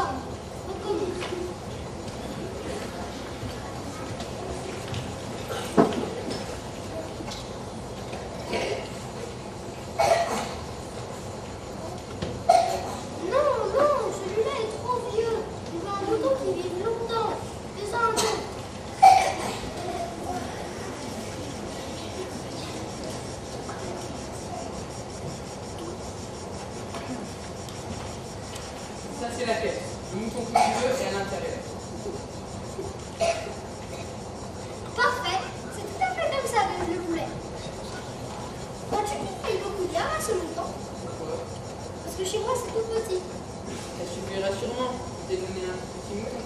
forme. Recommence. Ça, c'est la caisse. Le mouton que tu veux est à l'intérieur. Parfait. C'est tout à fait comme ça que je le voulais. Vois-tu qu'il paye beaucoup bien à ce mouton? Pourquoi? Parce que chez moi, c'est tout petit. Ça suffira sûrement. Je t'ai donné un petit mouton.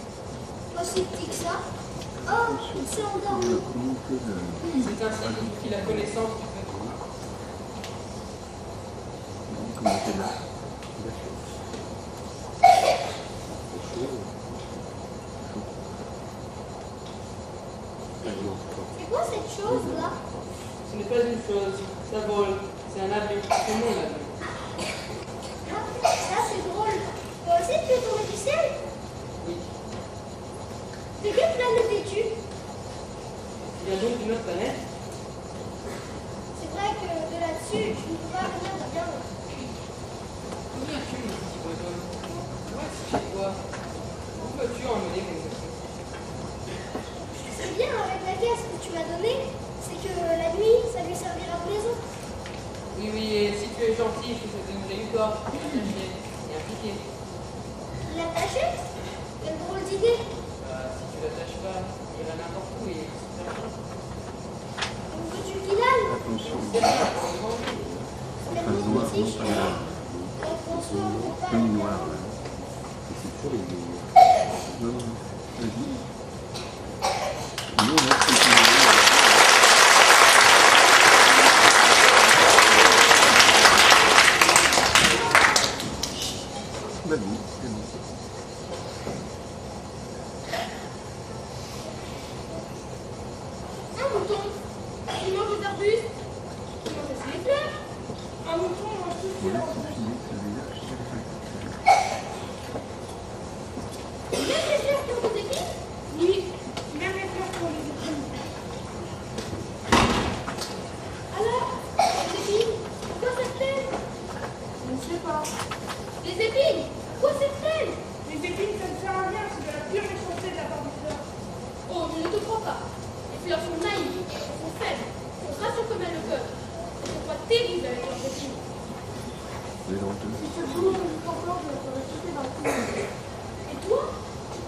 Pas si petit que ça. Oh, il s'est endormi. C'est ainsi qu'il fit la connaissance du petit. C'est quoi cette chose-là? Ce n'est pas une chose, ça vole. C'est un avion. C'est mon avion. Ah, ça c'est drôle. Toi aussi tu es tombé du ciel? Oui. De quelle planète es-tu? Il y a donc une autre planète. C'est vrai que de là-dessus, je ne peux pas rien de bien. D'où viens-tu, mon petit bonhomme? Où est-ce chez toi? Où veux-tu emmener mon garçon? Je sais bien avec la caisse que tu m'as donnée, c'est que la nuit, ça lui servira de maison. Oui, oui, et si tu es gentil, je te donnerai une corde, un cachet et un piquet. L'attacher? Quelle drôle d'idée. Si tu l'attaches pas, il ira n'importe où et c'est super. Où veux-tu qu'il aille? Attention, C'est bien, pour le grand jour. Mais enfin, nous noir, aussi, non, pas noir. quand François ne veut pas. Comme noir, là. Et c'est toujours les deux. Non, non, vas-y. Non, là, c'est bah bon, c'est bon. Un mouton, il mange des arbustes, il mange aussi les fleurs. Un mouton mange tout Voilà, seul. c'est fini, ça veut dire que je sais Même les fleurs qui ont des épines? Oui, même les fleurs qui ont des épines. Alors, les épines, pourquoi servent-elles? Je ne sais pas. Les épines, pourquoi servent-elles? Les épines, ça ne sert à rien, c'est de la pure méchanceté de la part des fleurs. Oh, je ne te crois pas. Les fleurs sont naïves, elles sont faibles, elles sont rassurent comme elles le peuvent. Elles sont pas terribles avec leurs épines. Les denteux. Si ce jour, nous t'entends, je le ferai sauter dans le cou. Et toi, tu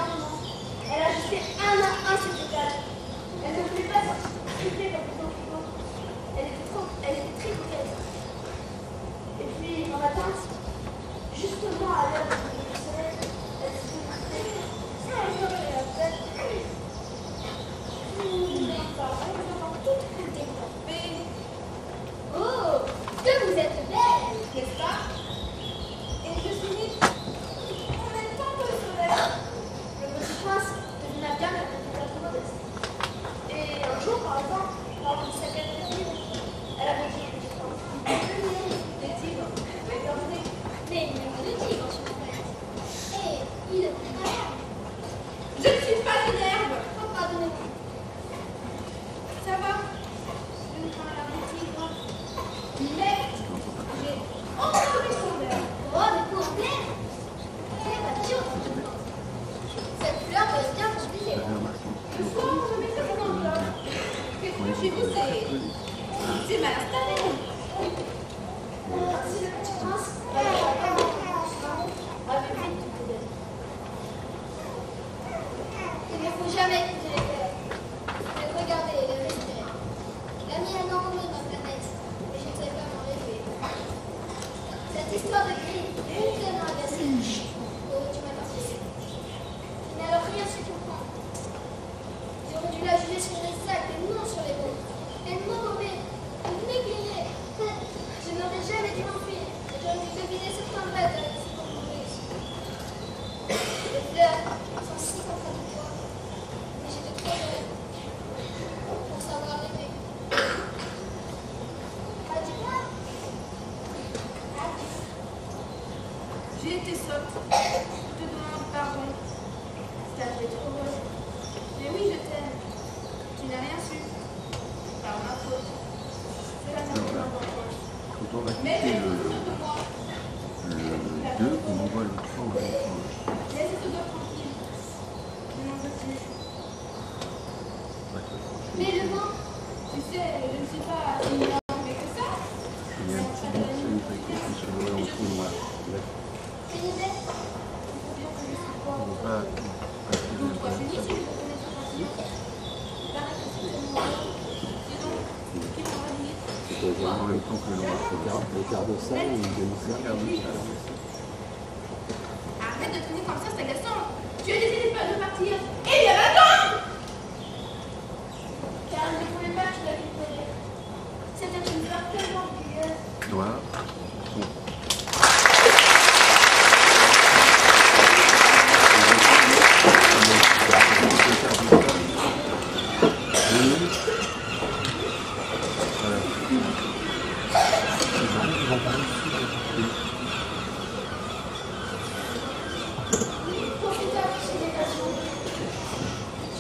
largement. Elle a ajusté un à un ses étages. Elle ne voulait pas s'occuper comme les autres. Elle était très coquette. Et puis, un matin, justement à l'heure du soleil, elle se faisait oh, que vous êtes belle, n'est-ce pas? Et je suis née en même temps que le soleil. Le petit prince devina bien qu'elle était un peu modeste. Et un jour, par exemple, lors d'une sacrée fête, elle avait dit au petit prince: les tigres, regardez, mais le tigre, je m'appelle. Et il est plus malade. Je ne suis pas une herbe. Oh, pardonnez-moi. Ça va? Je ne prends la tigre. Mais j'ai encore des sondeurs. Oh, des coups en l'air. C'est pas sûr. Cette fleur va bien compliquée. Le soir, je mets ça dans le bloc. Qu'est-ce que chez vous, c'est mal installé. Si le petit prince avait vite tout peut-être. Il ne faut jamais écouter les fleurs. Mais regardez et les respirer. La mienne a enlevé ma planète, et je ne sais pas m'en réjouir. Cette histoire de gris est tellement agacée. Oh, tu m'as participé. Il n'a alors rien su comprendre. J'aurais dû la juger sur les sacs et non sur les mots. Elle m'aurait m'éclairait. Je n'aurais jamais dû m'enfuir. Et j'aurais dû deviner ce point de bête avec ce qu'on m'a réussi. Les fleurs sont si contradictoires. Mais j'étais trop jeune pour savoir l'aimer. Adieu. Adieu. J'ai été sotte. Je te demande pardon. Ça fait trop heureux. Mais oui, je t'aime. Tu n'as rien su. Par ma faute. C'est la certainement ton faute. Quand on va Mais quitter laisse tout de moi. le 2, on envoie l'autre fois au Laisse tout de tranquille. Je n'en veux plus. Mais le vent, Tu sais, je ne suis pas si mais que ça. Il y a un petit bout de une paquet qui se voit en trou noir. c'est une bête. Il faut bien que je suis On pas. va Donc, toi, je dis si je veux connaître ta fille. Il paraît que c'est tellement beau. Dis donc, qui m'aura dit? en même temps que le noir. Le quart de salle ou une demi-salle. Arrête de traîner comme ça, c'est agaçant. Tu as décidé de partir. Et bien maintenant! Car elle ne voulait pas que je la libère. C'était une fleur tellement orgueilleuse. Noir. Profitable célébration.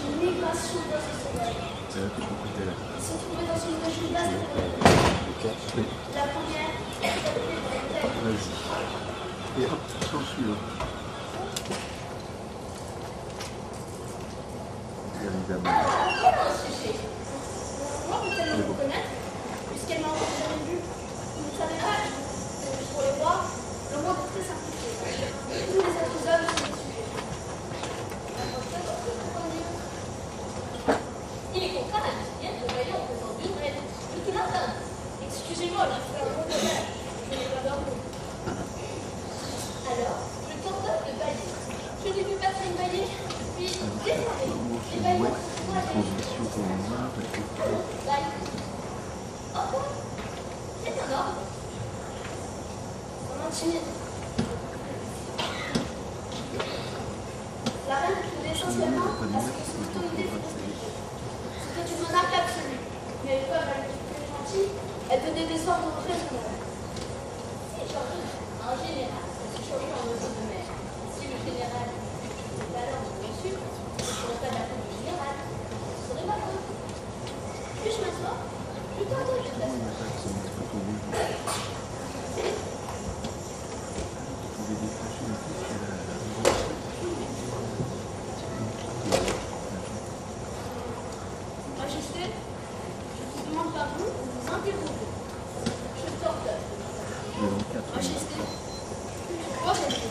Une migration dans ce soleil. Ils se trouvaient dans une région vaste et longue. La première, Vas-y. Et hop, sur le suivant. Évidemment. comment au sujet? Moi, peut-elle me reconnaître, puisqu'elle m'a encore jamais vu. Vous ne savez pas que pour les rois, le monde est très simplifié. Tous les êtres hommes sont des sujets. Il est contraint à bien que voyons aujourd'hui une raison. Tout matin. Excusez-moi, je fais un bon voyage. Je n'ai pas dormi. Alors, je tente de balayer. Je n'ai vu passer une balayée, puis démarrer. Et balayons. Transition pour le noir. Bye. Oh, quoi? C'est un ordre. Comment tu la reine tenait essentiellement à ce que son autorité fût respectée. C'était une monarque absolue. Mais comme elle était très gentille, elle donnait des ordres raisonnables. Si un général se changeait en oiseau de mer, si le général était alors de dessus, je ne pourrais pas l'appeler le général. Ce serait ma faute. Puis-je m'asseoir? Je t'entends, je t'assois. Majesté, je te demande pardon de vous interrompre. Je t'ordonne. Majesté, je crois que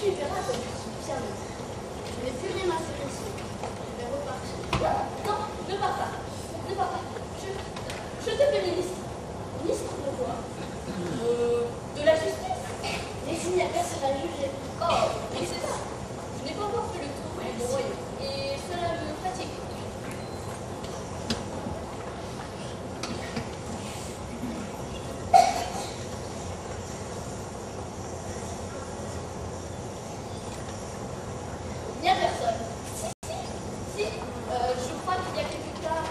Tu verras comme je suis bien mieux. Je n'ai plus rien à faire ici. Je vais repartir. Non, ne pars pas. Ne pars pas. Je te fais ministre. Ministre de quoi? De la justice. Mais s'il n'y a personne à juger. Oh, mais c'est ça. Je n'ai pas encore fait le tour du royaume. Et cela me fatigue. Il n'y a personne. Si, je crois qu'il y a quelque part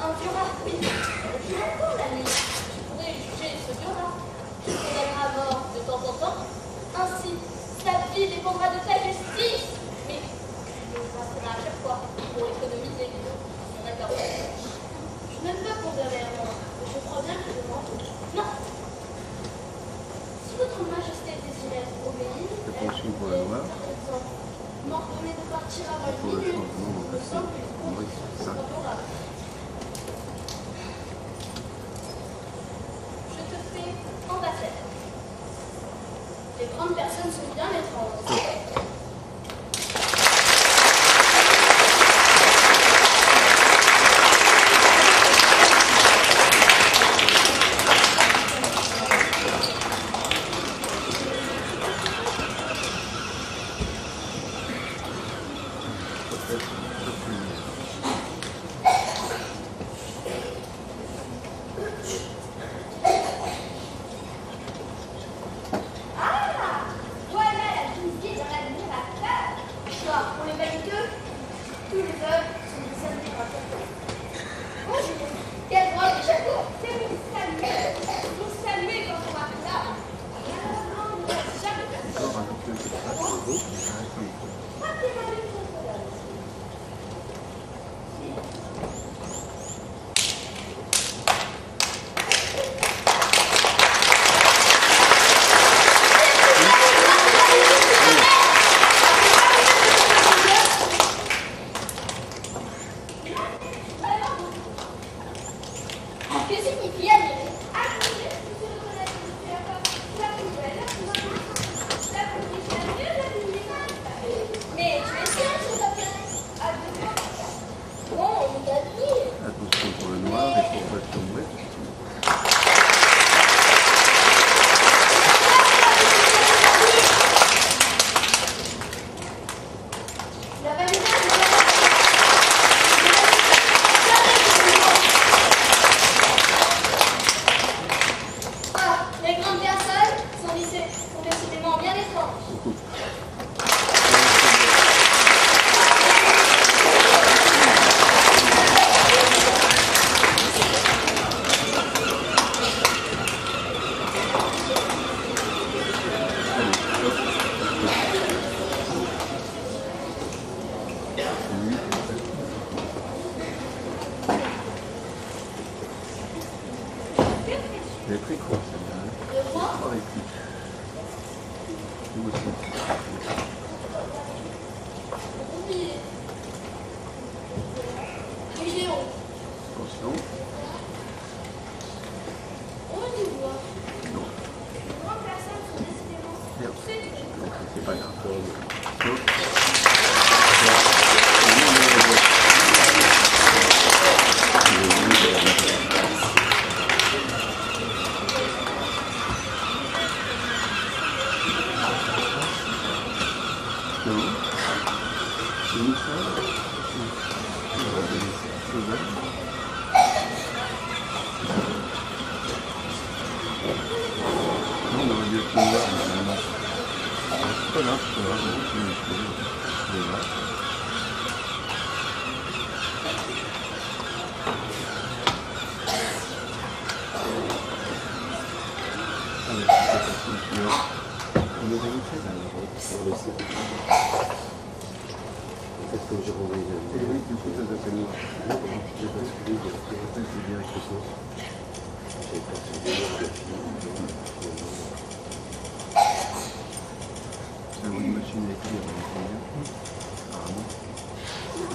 un vieux rat, oui. Je l'entends la nuit. Je pourrais juger ce vieux rat. Je condamnerai à mort de temps en temps. Ainsi, sa vie dépendra de ta justice. Mais je le passerai à chaque fois pour économiser mon accord. Je n'aime pas condamner à mort. Mais je crois bien que je mens. Non, Si votre majesté désirait être obéie, C'est pas sûr pour la loi. par exemple, m'ordonner de partir avant Pour le minuit, changement, me semble une on va condition ça. favorable. je te fais ambassadeur. Les grandes personnes sont bien étranges. Ah, voilà la visée dans l'admirateur. Car pour les vaniteux, tous les hommes sont des admirateurs. Bonjour, quel drôle de chapeau. C'est vous saluer. Vous saluer quand on m'appelle là. Non, ne faites jamais personne. Encore un peu de ça, c'est beau, mais ça reste un peu. Rappelez-moi le nom de la Que signifie admirer? Admirer, c'est reconnaître que tu as pas la plus belle, la plus importante, la plus riche, la mieux habillée. Mais tu es sûr, s'il te plaît? Admire. Non, on t'admire. Attention pour le noir et pour pas tomber. La vanité, Ah, les grandes personnes sont décidément bien étranges. Elle est très courte celle-là. Le roi, Oh, écoute. Nous aussi. oui. Géant, Attention. on y voit. Non. Les grandes personnes sont décidément Merde. séduisantes. Donc, c'est pas grave. Non. Non. C'est une femme. C'est vrai. Non, on aurait dû être noir, mais non. C'est pas grave, c'est pas grave. Non, c'est vrai. Allez, c'est facile, tu vois. On aurait une fait là, sur le site. Qu'est-ce que j'ai renvoyé Et oui, du coup, ça s'appelle noir. Non, comment je t'ai basculé, il y a C'est pour ça que c'est direct le soir. j'ai pas C'est une machine à écrire, on entend bien. Apparemment.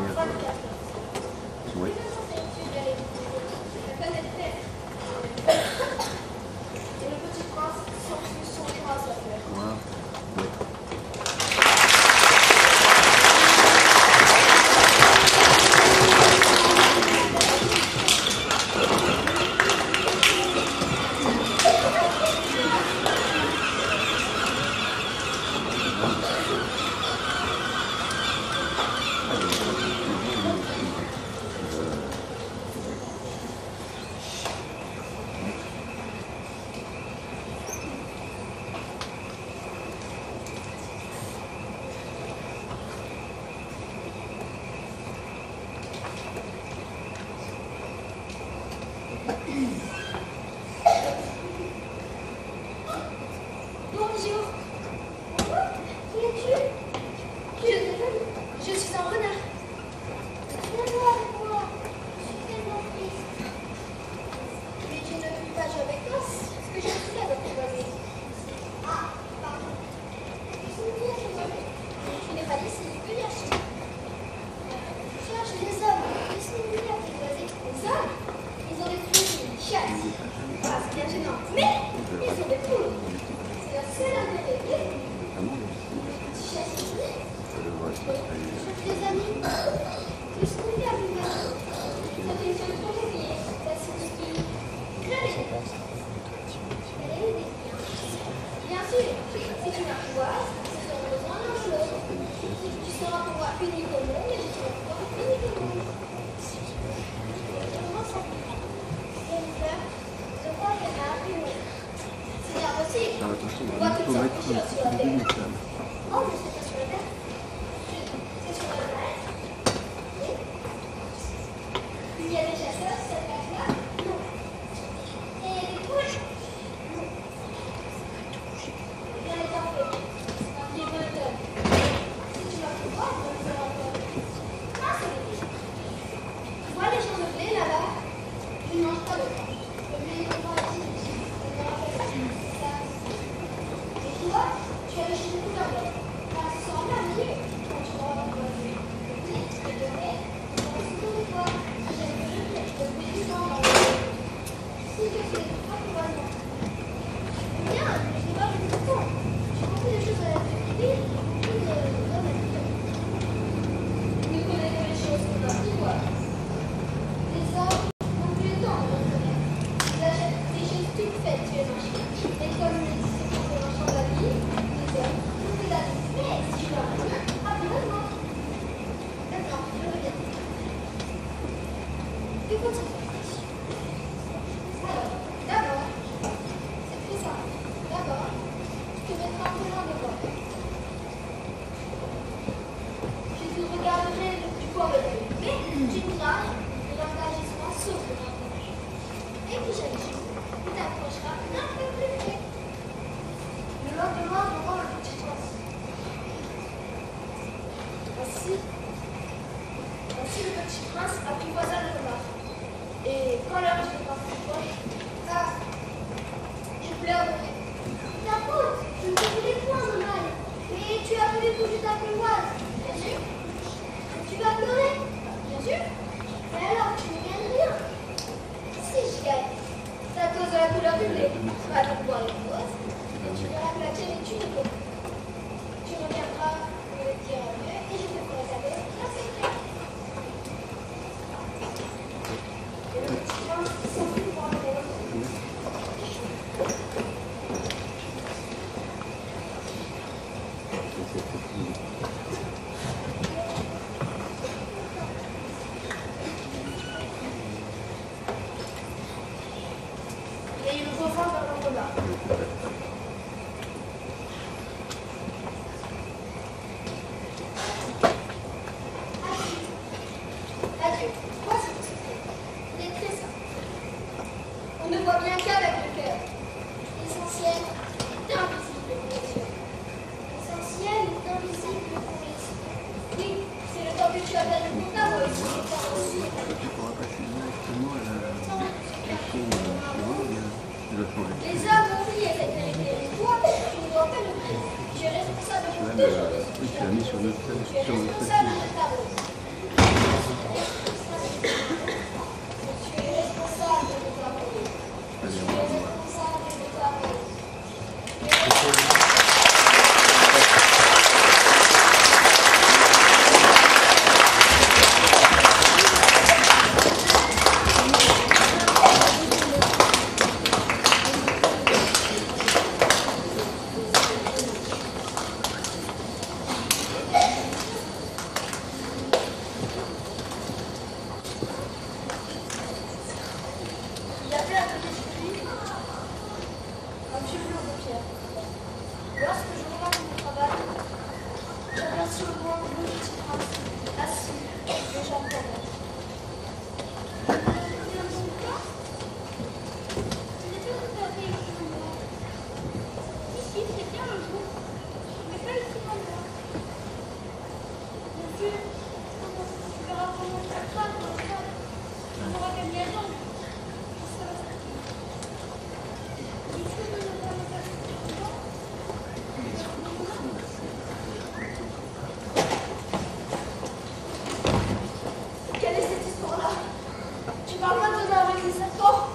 dernière. Oui. La planète Terre. Et le petit prince son bras à sa fleur. Voilà. Oui. Bonjour. Qui es-tu? Je suis un renard. Viens-moi avec moi. Je suis tellement triste. Mais tu ne veux pas jouer avec moi? Ce que je fais avec tes voisins. Ah, pardon. Je suis bien joué. Tu n'es pas ici. Viens chercher. Cherche les hommes. Ils sont venus à tes voisins. Les hommes? Ils ont des fusils, des chasses. Ah, c'est bien gênant. Mais ils ont des poules. C'est la seule arme de vie. Les amis, je suis venue à vous voir. C'est une chose pour oublier. Ça signifie jamais. Elle est aidée. Bien sûr, si tu m'apprivoises, nous aurons besoin l'un de l'autre. Tu seras pour moi unique au monde et je serai pour toi unique au monde. Comment ça fait? J'ai une peur. Je crois qu'elle m'a appris. C'est bien possible. On voit toutes sortes de choses sur la terre. Oh, mais c'est pas sur la terre. C'est sur la terre. Oui. Il y a des chasseurs, cette place-là? Non. Et des poules? Non. Bien les enfants. C'est un petit monotone. Si tu vas pouvoir, je vais faire un peu. Ah, c'est des fiches. Tu vois les champs de blé là-bas? Je ne mange pas de pain. Le blé est vraiment ici. Je me rappelle ça. Et toi, tu as le chez beaucoup d'argent. Ça sent merveilleux quand tu vas avoir le blé, le doré, ça va se tourner toi. J'aime le blé, le blé du sang dans le blé. Si je fais du pain pour moi. Bien, mais je n'ai pas beaucoup de temps. J'ai compris les choses à la vérité, beaucoup de domaines. Nous connaissons les choses qu'on a pu voir. Les hommes n'ont plus le temps de le connaître. Ils achètent des choses toutes faites sur les marchés. Et comme le disent les marchands de la vie, les hommes n'ont plus d'avis. Mais si je leur dis, appelle-moi. D'accord, je reviens. Que faut-il faire? Alors, d'abord, c'est très simple. D'abord, tu te mettras un peu loin de moi. Je te regarderai du coin de l'œil. Mais tu me diras de l'engagement sauf de l'engagement. Et puis chaque jour, tu t'approcheras un peu plus près. Le lendemain, on rend le petit prince. Ainsi, le petit prince apprivoisa le renard. Et quand l'heure se rapproche, ah, je pleurerai. Ta faute, je ne te voulais point de mal. Mais tu as voulu que je t'apprivoise. Bien sûr. Tu vas pleurer. Bien sûr. Mais alors, tu ne gagnes rien. Si je gagne, c'est à cause de la couleur du blé. Pas de boire les roses. Et tu verras que la tienne est unique. Tu reviendras me le dire mieux et je te ferai cadeau d'un secret. Et le petit prince s'enfuit pour aller voir. Il y a eu le beau vent dans le renard. Adieu. Voici le secret. Il est très simple. On ne voit bien qu'avec le cœur. L'essentiel est invisible pour les yeux. L'essentiel est invisible pour les yeux. Oui, c'est le temps que tu appelles le comptable aussi. Tu pourras pas filmer actuellement à la version Les hommes ont oublié cette vérité. Toi, tu ne dois pas l'oublier. Tu es responsable de deux choses. tu l'as mis sur notre Tu es responsable de ta rose. Quelle est cette histoire-là? Tu parles pas de donner avec les serpents?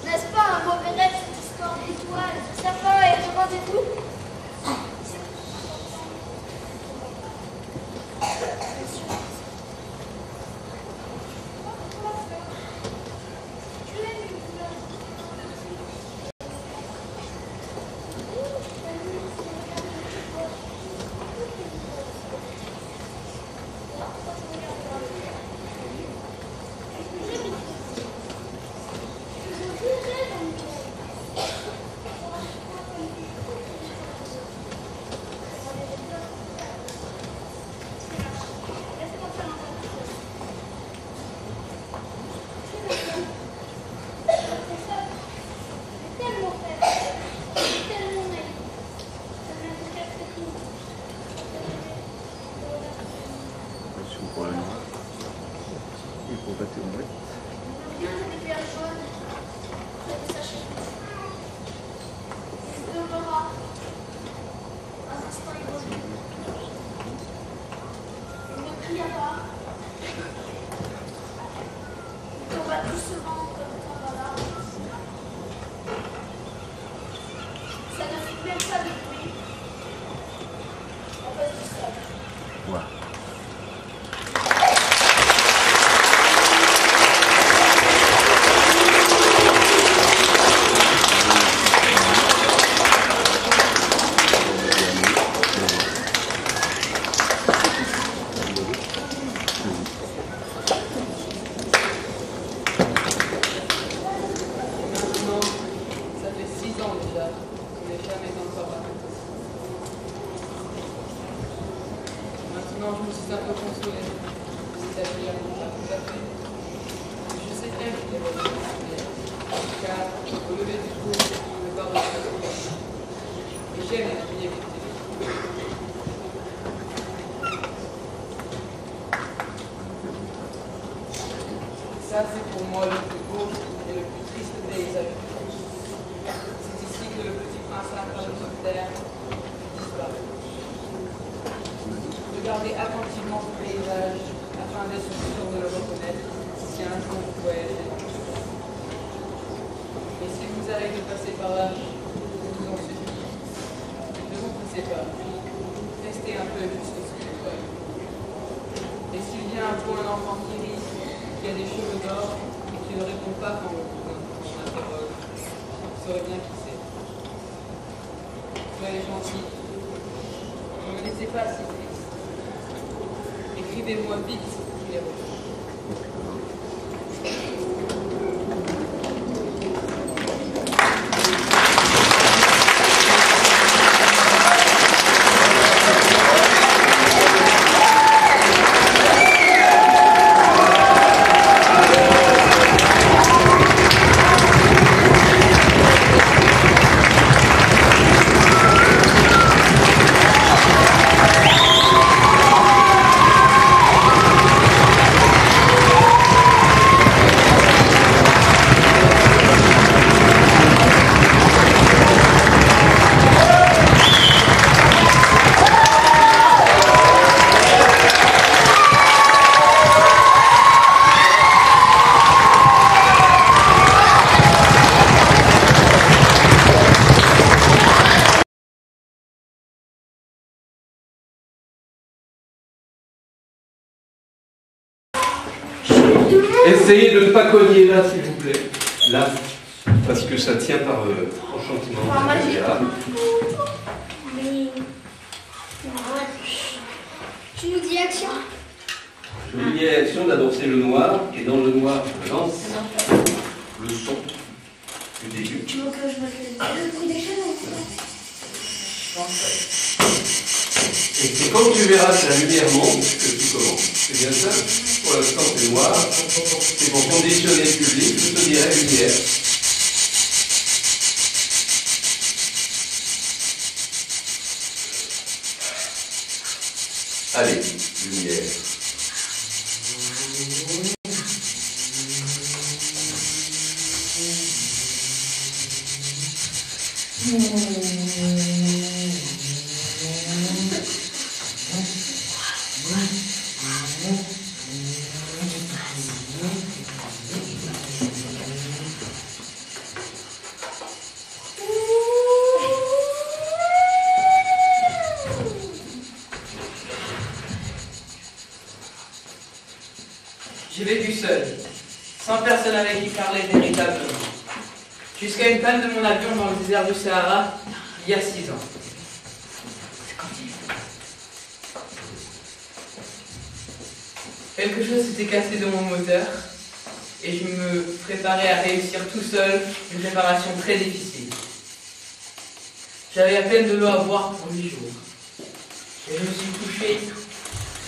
N'est-ce pas un mauvais rêve cette histoire d'étoiles, de sapins et de vent et tout? Pour la nuit. Et pour battre au bruit. Bien des pierres jaunes près de sa chemise. Il demeura un instant immobile. Il ne cria pas. Il tomba doucement comme un malade. Ça ne fit même pas de bruit. En face du sol. Ouais. Maintenant, ça fait 6 ans déjà qu'on n'est jamais encore arrêté. Maintenant, je me suis un peu consolée. C'est-à-dire, pas tout à fait. Je sais bien qu'il y a des choses, car au lever du jour, le corps de la et j'aime la vérité. Ça, c'est pour moi le plus beau et le plus triste paysage. C'est ici que le petit prince incarne sur terre disparaît. Regardez attentivement ce paysage afin d'être sûr de le reconnaître si un jour vous voyagez. Et si vous arrivez de passer par là, je vous en supplie, ne vous poussez pas. Restez un peu jusqu'au sous-sol. Et s'il vient un jour un enfant qui rit, qui a des cheveux d'or et qui ne répond pas quand on interroge, vous saurez bien qui c'est. Soyez gentils. Ne me laissez pas si triste. Écrivez-moi vite les retours. Essayez de ne pas cogner là, s'il vous plaît. Là, parce que ça tient par enchantement. Par magie. Là. Mais Multiplier l'action, d'abord c'est le noir, et dans le noir, je lance le son du début. Tu veux que je mette le bruit des chaînes? Et c'est quand tu verras que la lumière monte que tu commences. C'est bien ça? Pour l'instant c'est noir. C'est pour conditionner le public, je te dirai lumière. Allez, lumière. J'ai vécu seul, sans personne avec qui parler véritablement, jusqu'à une panne de mon avion dans le désert du Sahara, il y a 6 ans. Quelque chose s'était cassé de mon moteur, et je me préparais à réussir tout seul une préparation très difficile. J'avais à peine de l'eau à boire pour 8 jours, et je me suis couché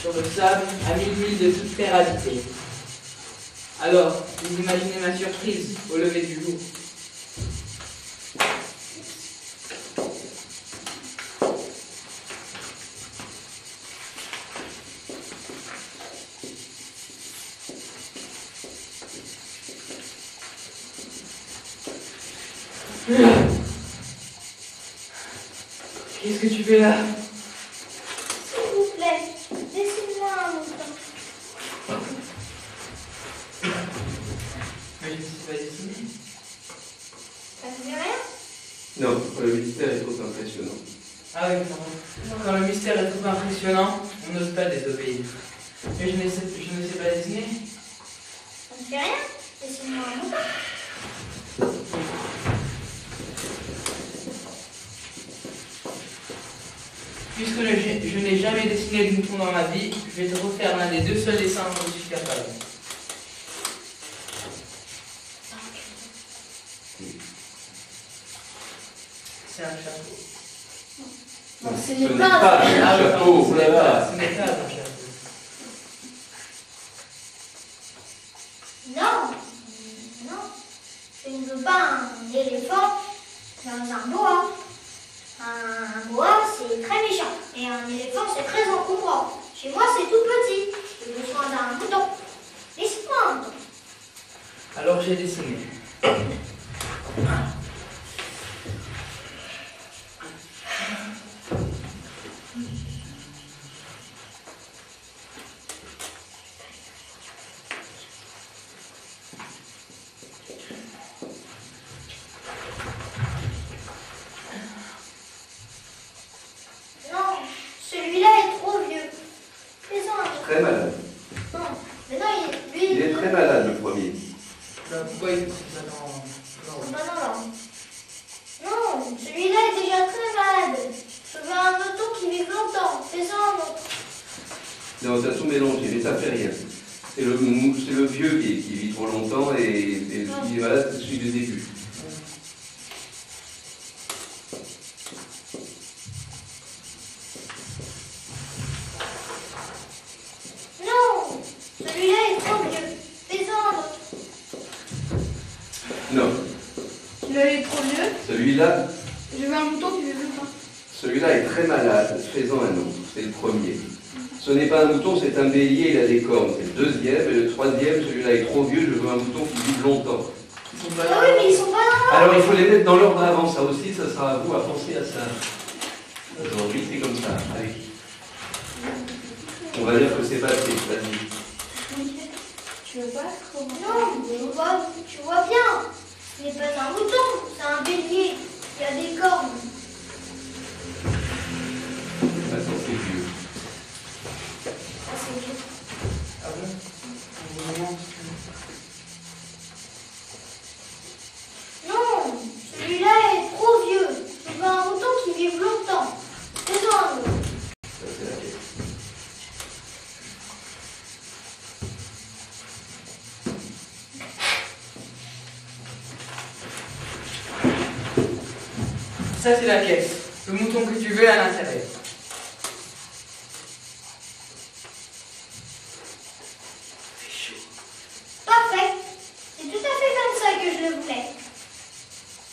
sur le sable à 1000 milles de toute terre habitée. Alors, vous imaginez ma surprise au lever du jour. Qu'est-ce que tu fais là? S'il vous plaît, laissez-moi un mouton. Mais je ne suis pas dessiné. Ça ne dit rien? Non, le mystère est trop impressionnant. Ah oui, pardon. Quand le mystère est trop impressionnant, on n'ose pas désobéir. Mais je ne sais pas dessiner. Ça ne fait rien? Laissez-moi un mouton. Puisque je n'ai jamais dessiné de mouton dans ma vie, je vais te refaire l'un des 2 seuls dessins dont je suis capable. C'est un chapeau. Non, ce Ce n'est n'est pas pas un un Ah, chapeau, pardon, ce n'est voilà. pas un chapeau. Non, non, je ne veux pas un éléphant dans un boa. Un boa, c'est très méchant. Et un éléphant, c'est très encombrant. Chez moi, c'est tout petit. J'ai besoin d'un mouton. Laisse-moi un mouton. Alors j'ai dessiné. Non, celui-là est trop vieux. Fais-en un autre. Très malade. Non, mais non, lui, Il est très malade, le premier. Pourquoi il fait ça dans... Non, non, non. Non, celui-là est déjà très malade. Je veux un mouton qui vive longtemps. Fais-en un autre. Non, t'as tout mélangé, mais ça fait rien. C'est le vieux qui vit trop longtemps et il est malade, c'est celui du début. Non, celui-là est trop vieux. Fais-en un autre. Non, Celui-là est trop vieux. celui-là, Je veux un mouton qui vive longtemps. celui-là est très malade, fais-en un autre, c'est le premier. Ce n'est pas un mouton, c'est un bélier, il a des cornes, c'est le deuxième, et le troisième, celui-là est trop vieux, je veux un mouton qui vive longtemps. Ils sont pas Ah oui, mais ils sont pas là. Alors il faut les mettre dans l'ordre avant, ça aussi, ça sera à vous à penser à ça. Aujourd'hui, c'est comme ça, allez. On va dire que c'est passé, vas-y. Tu veux pas comment? Non, tu vois bien. Ce n'est pas un mouton, c'est un bélier. Il y a des cornes. Maintenant, c'est vieux. Ah, c'est vieux. Ah bon? Non, celui-là est trop vieux. Je veux un mouton qui vive longtemps. Fais-en un autre. Ça, c'est la question. Ça, c'est la caisse. Le mouton que tu veux est à l'intérieur. Parfait. C'est tout à fait comme ça que je le voulais.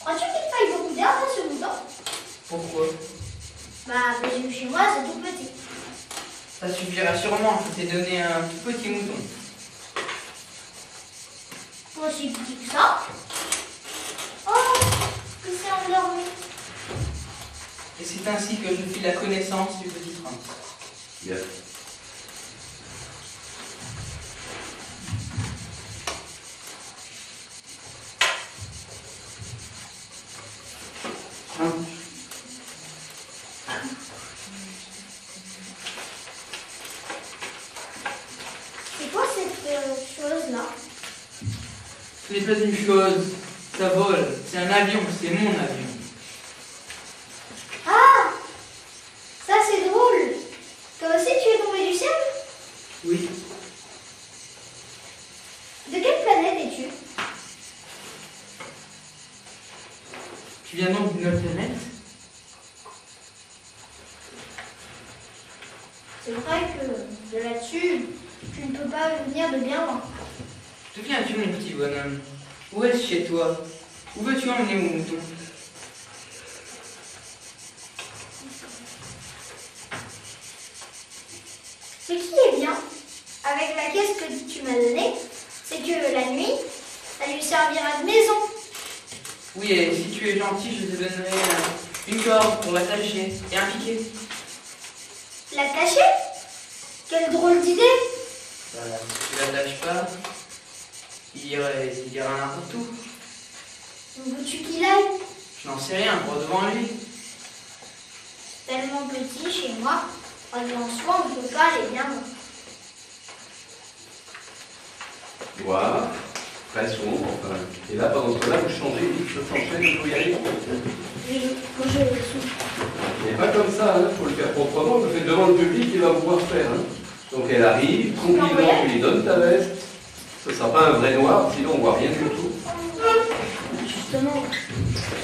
Crois-tu qu'il faille beaucoup d'air dans ce mouton? Pourquoi? Bah, chez moi, c'est tout petit. Ça suffira sûrement. Je t'ai donné un tout petit mouton. Pas si petit que ça. Oh, il s'est endormi. Et c'est ainsi que je fis la connaissance du petit prince. Bien. C'est quoi cette chose-là? Ce n'est pas une chose. Ça vole. C'est un avion. C'est mon avion. Ah, ça c'est drôle. Toi aussi tu es tombé du ciel? Oui. De quelle planète es-tu? Tu viens donc d'une autre planète? C'est vrai que de là-dessus, tu ne peux pas venir de bien loin. D'où viens-tu, mon petit bonhomme? Où est-ce chez toi? Où veux-tu emmener mon mouton? Ce qui est bien avec la caisse que tu m'as donnée, c'est que la nuit, ça lui servira de maison. Oui, et si tu es gentil, je te donnerai une corde pour l'attacher et un piquet. L'attacher? Quelle drôle d'idée! Si tu l'attaches pas, il ira n'importe où. Où veux-tu qu'il aille? Je n'en sais rien, droit devant lui. Tellement petit chez moi, en soi, on ne peut pas aller bien loin. Voir, très sombre, enfin. Et là, pendant ce temps-là, vous changez, je t'enchaîne, il faut y aller. Oui, quand je le suis. Et pas comme ça, il faut le faire proprement, le fait devant le public, il va vous voir faire. Hein. Donc elle arrive, tranquillement, tu lui donnes ta veste. Ce ne sera pas un vrai noir, sinon on ne voit rien du tout. Justement.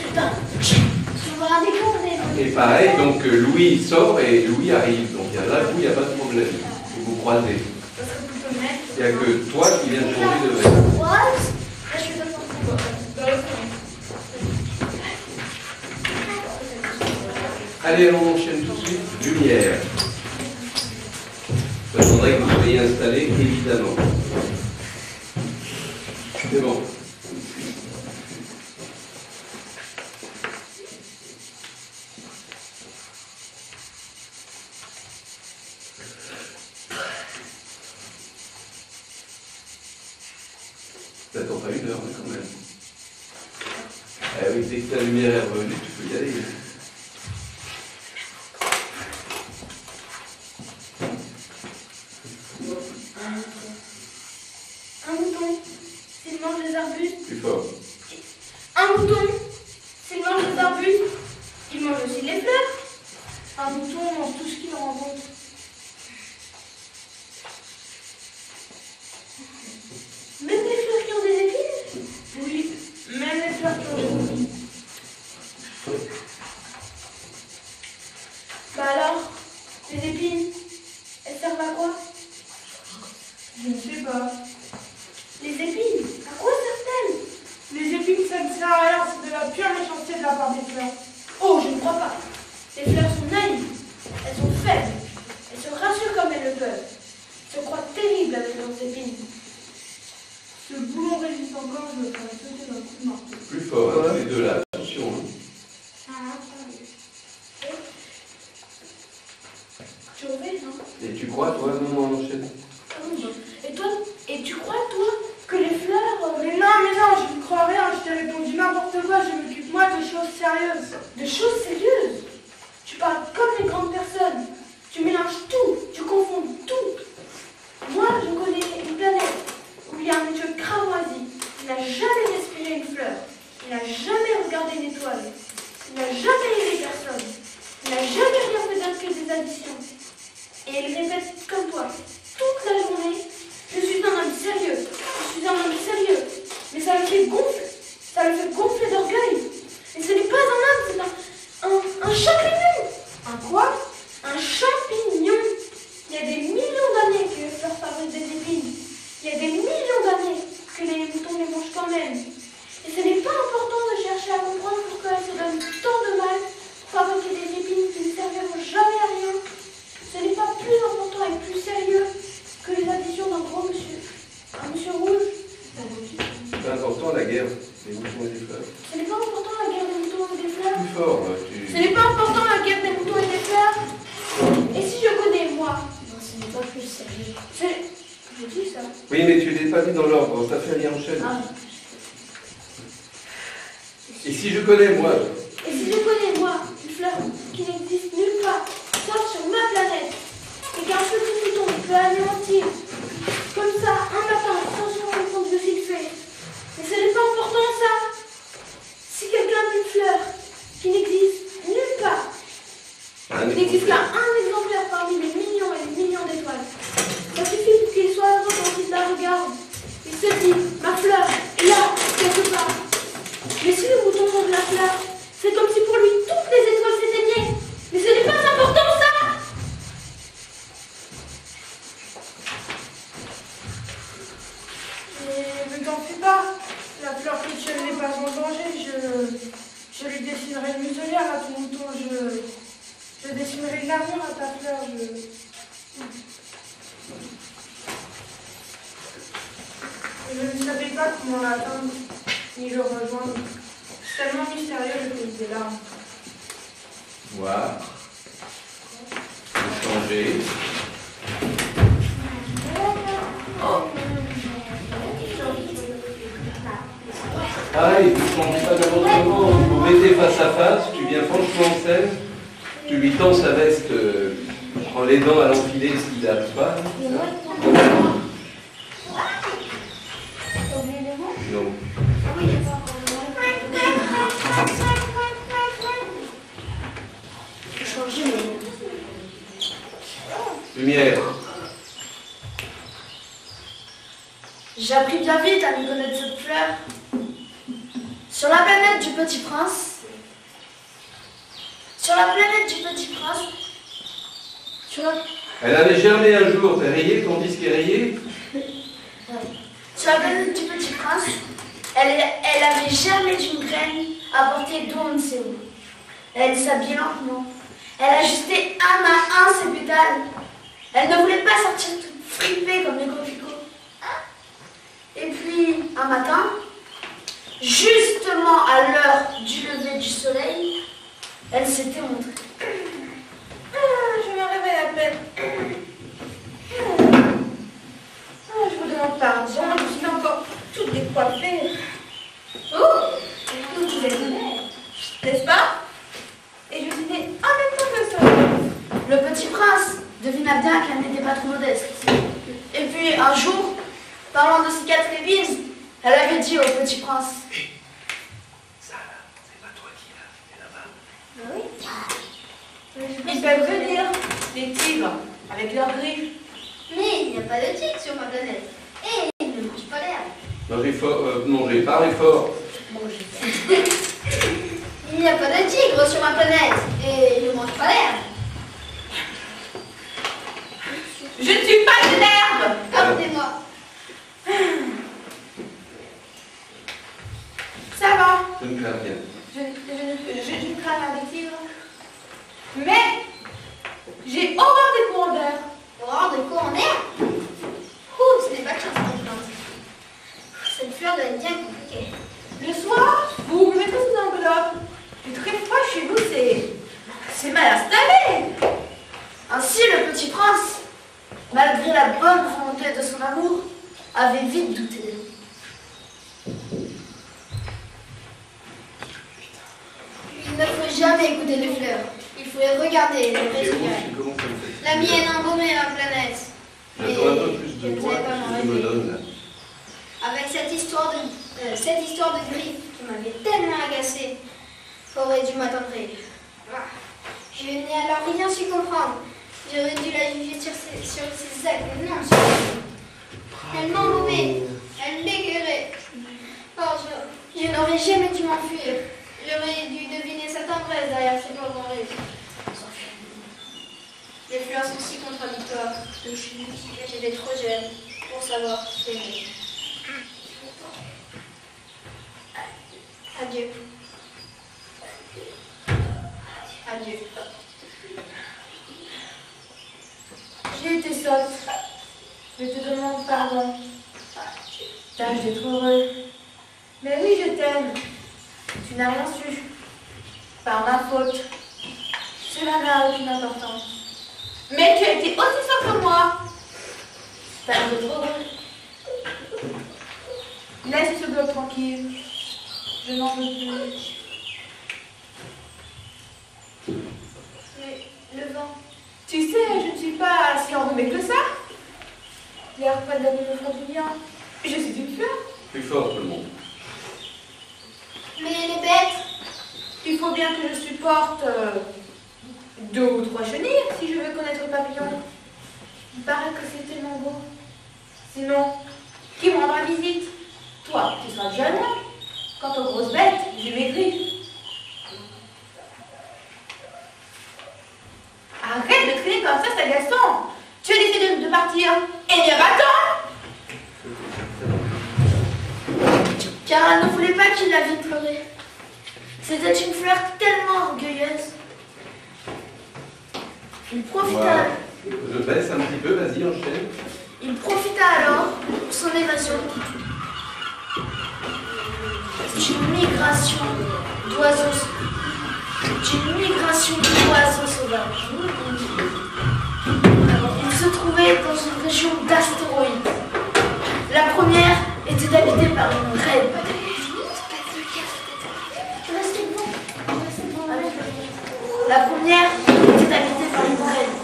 Putain, tu vois un décor des... Et pareil, donc Louis sort et Louis arrive. Donc là, vous, il n'y a pas de problème. Vous vous croisez. Il n'y a que toi qui viens de changer de veste. Je suis d'accord. Allez, on enchaîne tout de suite. Lumière. Je voudrais que vous soyez installés, évidemment. C'est bon. T'attends pas une heure, hein, quand même. Eh oui, dès que ta lumière est revenue, tu peux y aller. Un mouton, s'il mange des arbustes. Plus fort. Un mouton, s'il mange des arbustes, il mange aussi les fleurs. Un mouton mange tout ce qu'il rencontre. Même les fleurs qui ont des épines? Oui, même les fleurs qui ont des épines. Bah alors, les épines, elles servent à quoi? Je ne sais pas. Les épines, à quoi servent-elles? Les épines, ça ne sert à rien, c'est de la pure méchanceté de la part des fleurs. Oh, je ne crois pas. Les fleurs sont naïves. Elles sont faibles. Elles se rassurent comme elles le peuvent. Elles se croient terribles avec leurs épines. Ce boulon résiste encore, je me ferai sauter d'un coup de marteau. Plus fort, hein, les deux là. Attention. Hein. Tu aurais, non? Et tu crois, toi, non, on enchaîne. Et toi, et tu crois, toi, que les fleurs... Mais non, je ne crois rien, je t'ai répondu n'importe quoi, je m'occupe moi de choses sérieuses. Des choses sérieuses? Tu parles comme les grandes personnes. Tu mélanges tout, tu confonds tout. Moi, je connais une planète où il y a un monsieur cramoisi. Il n'a jamais respiré une fleur. Il n'a jamais regardé une étoile. Il n'a jamais aimé personne. Il n'a jamais rien fait d'autre que des additions. Et il répète comme toi, toute la journée, je suis un homme sérieux. Je suis un homme sérieux. Mais ça le fait gonfler. Ça le fait gonfler d'orgueil. Et ce n'est pas un homme, c'est un champignon. Un quoi? Un champignon. Il y a des millions d'années que les fleurs fabriquent des épines. Il y a des millions d'années que les moutons les mangent quand même. Et ce n'est pas important de chercher à comprendre pourquoi elles se donnent tant de mal pour fabriquer des épines qui ne serviront jamais à rien. Ce n'est pas plus important et plus sérieux que les additions d'un gros monsieur. Un monsieur rouge. C'est important la guerre des moutons et des fleurs. Ce n'est pas important la guerre des moutons et des fleurs. Plus fort, Ce n'est pas important la guerre des moutons et des fleurs. Et si je connais, moi? Non, ce n'est pas plus sérieux. Je dis ça. Oui, mais tu l'es pas dit dans l'ordre, ça fait rien en chaîne. Ah. Et si je connais, moi? Et si je connais, moi, une fleur qui n'existe nulle part, sauf sur ma planète, et qu'un petit mouton peut anéantir, comme ça, un matin, sans se rendre compte de ce qu'il fait. Mais ce n'est pas important, ça. Si quelqu'un a une fleur qui n'existe nulle part, il n'existe qu'un exemplaire parmi les millions et les millions d'étoiles. Ça suffit pour qu'il soit heureux quand il la regarde. Il se dit, ma fleur est là, quelque part. Mais si le mouton monte la fleur, c'est comme si pour lui toutes les étoiles s'éteignaient. Mais ce n'est pas important, ça. Mais ne t'en fais pas. La fleur que tu n'est pas en danger. Je lui dessinerai une muselière à ton mouton. Je dessinerai une amour à ta fleur. Je ne savais pas comment l'atteindre, ni le rejoindre. C'est tellement mystérieux le pays des larmes. Voir. Changer. Pareil, tu ne changes pas n'importe comment. Vous mettez face à face, tu viens franchement en scène, tu lui tends sa veste en l'aidant à l'enfiler s'il n'arrive pas. Non. Lumière. J'ai appris bien vite à m'y connaître cette fleur. Sur la planète du Petit Prince. Sur la planète du Petit Prince. Elle avait germé un jour, t'es rayé, tandis qu'elle est rayée. Sur la planète du Petit Prince, elle avait germé d'une graine à portée d'où on ne sait où. Elle s'habillait lentement. Elle ajustait un à un ses pétales. Elle ne voulait pas sortir toute fripée comme les coquelicots. Et puis, un matin, justement à l'heure du lever du soleil, elle s'était montrée. Je me réveille à peine. Je vous demande pardon, je suis encore toute décoiffée. Oh, vous êtes honnête, n'est-ce pas? Et je dînais en même temps que le soleil. Le Petit Prince devina bien qu'elle n'était pas trop modeste. Et puis, un jour, parlant de ses 4 églises, elle avait dit au Petit Prince: Ça là, c'est pas toi qui l'as, c'est là-bas. Oui. Ils peuvent venir, les tigres, avec leurs griffes. Mais il n'y a pas de tigre sur ma planète. Et il ne mange pas l'herbe. Mangez fort, mangez, parlez fort. Il n'y a pas de tigre sur ma planète. Et il ne mange pas l'herbe. Je ne suis pas de l'herbe. Appelez-moi. Ça va. Je ne crains rien. Je crains rien des tigres. Mais j'ai horreur des courants d'air. Horreur de quoi en air? Ouh, ce n'est pas de chance pour une plante. Cette fleur doit être bien compliquée. Le soir, vous mettez sous une enveloppe. Et très froid chez vous, c'est mal installé. Ainsi, le Petit Prince, malgré la bonne volonté de son amour, avait vite douté. Il ne faut jamais écouter les fleurs. Il faut les regarder et les respirer. Comment ça me fait? La mienne embaumée ma planète. J'attends un peu plus de toi que ce que tu me donnes là. Avec cette histoire de griffes qui m'avait tellement agacée, j'aurais dû m'attendrir. Je n'ai alors rien su comprendre. J'aurais dû la juger sur ses actes, mais non sur ses... Elle m'embaumait, elle m'écœurait. Oh, je n'aurais jamais dû m'enfuir. J'aurais dû deviner sa tendresse derrière ces mots en rêve. Les fleurs sont si contradictoires. J'étais trop jeune pour savoir s'aimer. Adieu. Adieu. J'ai été sotte. Je te demande pardon. Tâche d'être heureux. Mais oui, je t'aime. Tu n'as rien su. Par ma faute. Cela n'a aucune importance. Mais tu as été aussi sotte que moi. Tâche d'être heureux. Laisse ce bloc tranquille. Je n'en veux plus. Mais le vent. Tu sais, je ne suis pas si enrhumée que ça. L'air pas d'amis me fera du bien. Je suis une fleur. Plus fort, tout le monde. Mais les bêtes, il faut bien que je supporte 2 ou 3 chenilles si je veux connaître le papillon. Il paraît que c'est tellement beau. Sinon, qui me rendra visite? Toi, tu seras déjà loin. Quant aux grosses bêtes, j'ai maigri. Arrête de crier comme ça, c'est agaçant. Tu as décidé de partir. Eh bien, va-t'en! Car elle ne voulait pas qu'il la vît pleurer. C'était une fleur tellement orgueilleuse. Il profita, Voilà. Je baisse un petit peu, vas-y, enchaîne. il profita alors de son évasion d'une migration d'oiseaux sauvages. Il se trouvait dans une région d'astéroïdes. La première était habitée par une reine. La première était habitée par une reine.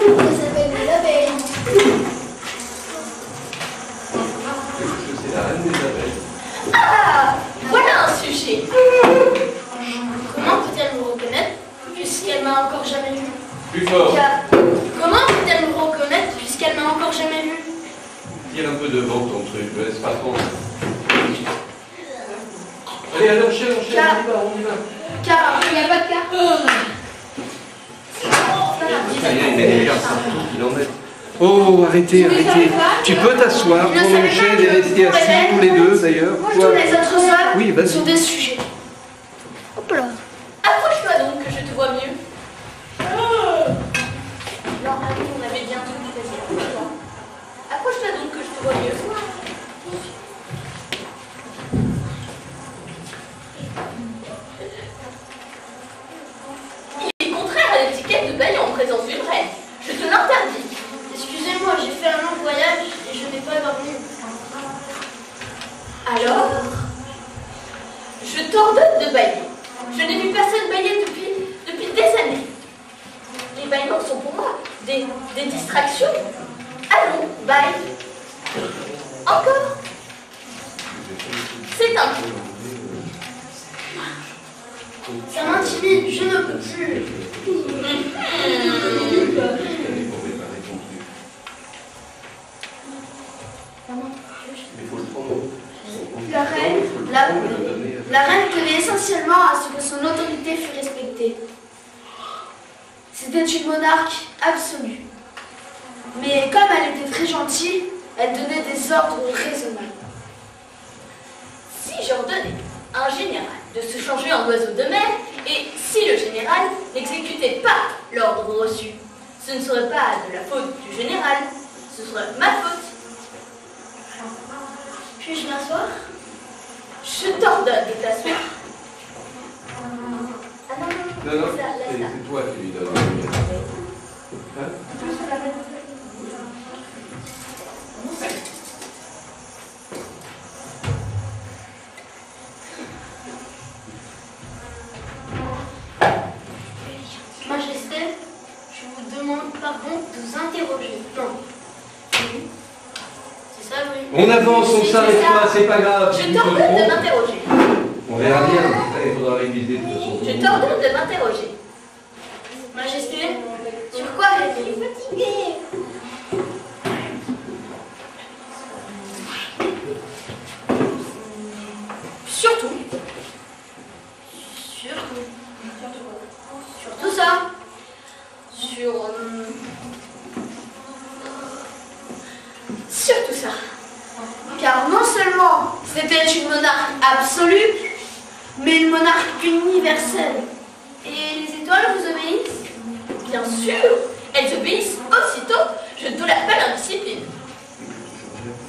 Elle s'appelle les abeilles. C'est la reine des abeilles. Ah, voilà un sujet. Comment peut-elle me reconnaître puisqu'elle m'a encore jamais vue? Plus fort. Comment peut-elle me reconnaître puisqu'elle m'a encore jamais vue? Tire un peu devant ton truc, ne laisse pas prendre. Allez, allez, enchaîne, on y va. Car Il n'y a pas de carte. Ça y est, il est déjà il en met. Oh, arrêtez. Tu peux t'asseoir, Il ne on savait enchaîne pas et que rester pour assis elle, tous les deux d'ailleurs. tous les autres hommes Oui, vas-y. sont des sujets. Hop là. Approche-toi donc que je te vois mieux. Non, allez, on avait bien tout fait. Approche-toi donc que je te vois mieux. Il est contraire à l'étiquette de bail en présence d'une reine. Je te l'interdis. Excusez-moi, j'ai fait un long voyage et je n'ai pas dormi. Alors, je t'ordonne de bailler. Je n'ai vu personne bailler depuis des années. Les bâillements sont pour moi des distractions. Allons, baille. Encore. C'est un coup. Ça m'intimide, je ne peux plus. La reine tenait essentiellement à ce que son autorité fût respectée. C'était une monarque absolue. Mais comme elle était très gentille, elle donnait des ordres raisonnables. Si j'ordonnais à un général de se changer en oiseau de mer, et si le général n'exécutait pas l'ordre reçu, ce ne serait pas de la faute du général, ce serait ma faute. Puis-je m'asseoir? Je t'ordonne de t'asseoir. Ah non, Non, laisse-la. c'est toi qui lui donnes. Hein? Majesté, je vous demande pardon de vous interroger. Non. Oui. C'est ça, oui. On avance, on Si, s'arrête c'est ça. pas, c'est pas grave. Je Tu te t'ordonne de trompes. m'interroger. On verra bien. Après, il faudra réviser de toute façon. Je t'ordonne de m'interroger. Majesté, sur quoi rêvez-vous? Surtout Sur tout ça. Sur tout ça. Car non seulement c'était une monarque absolue, mais une monarque universelle. Et les étoiles vous obéissent? Bien sûr, elles obéissent aussitôt. Je ne tolère pas l'indiscipline.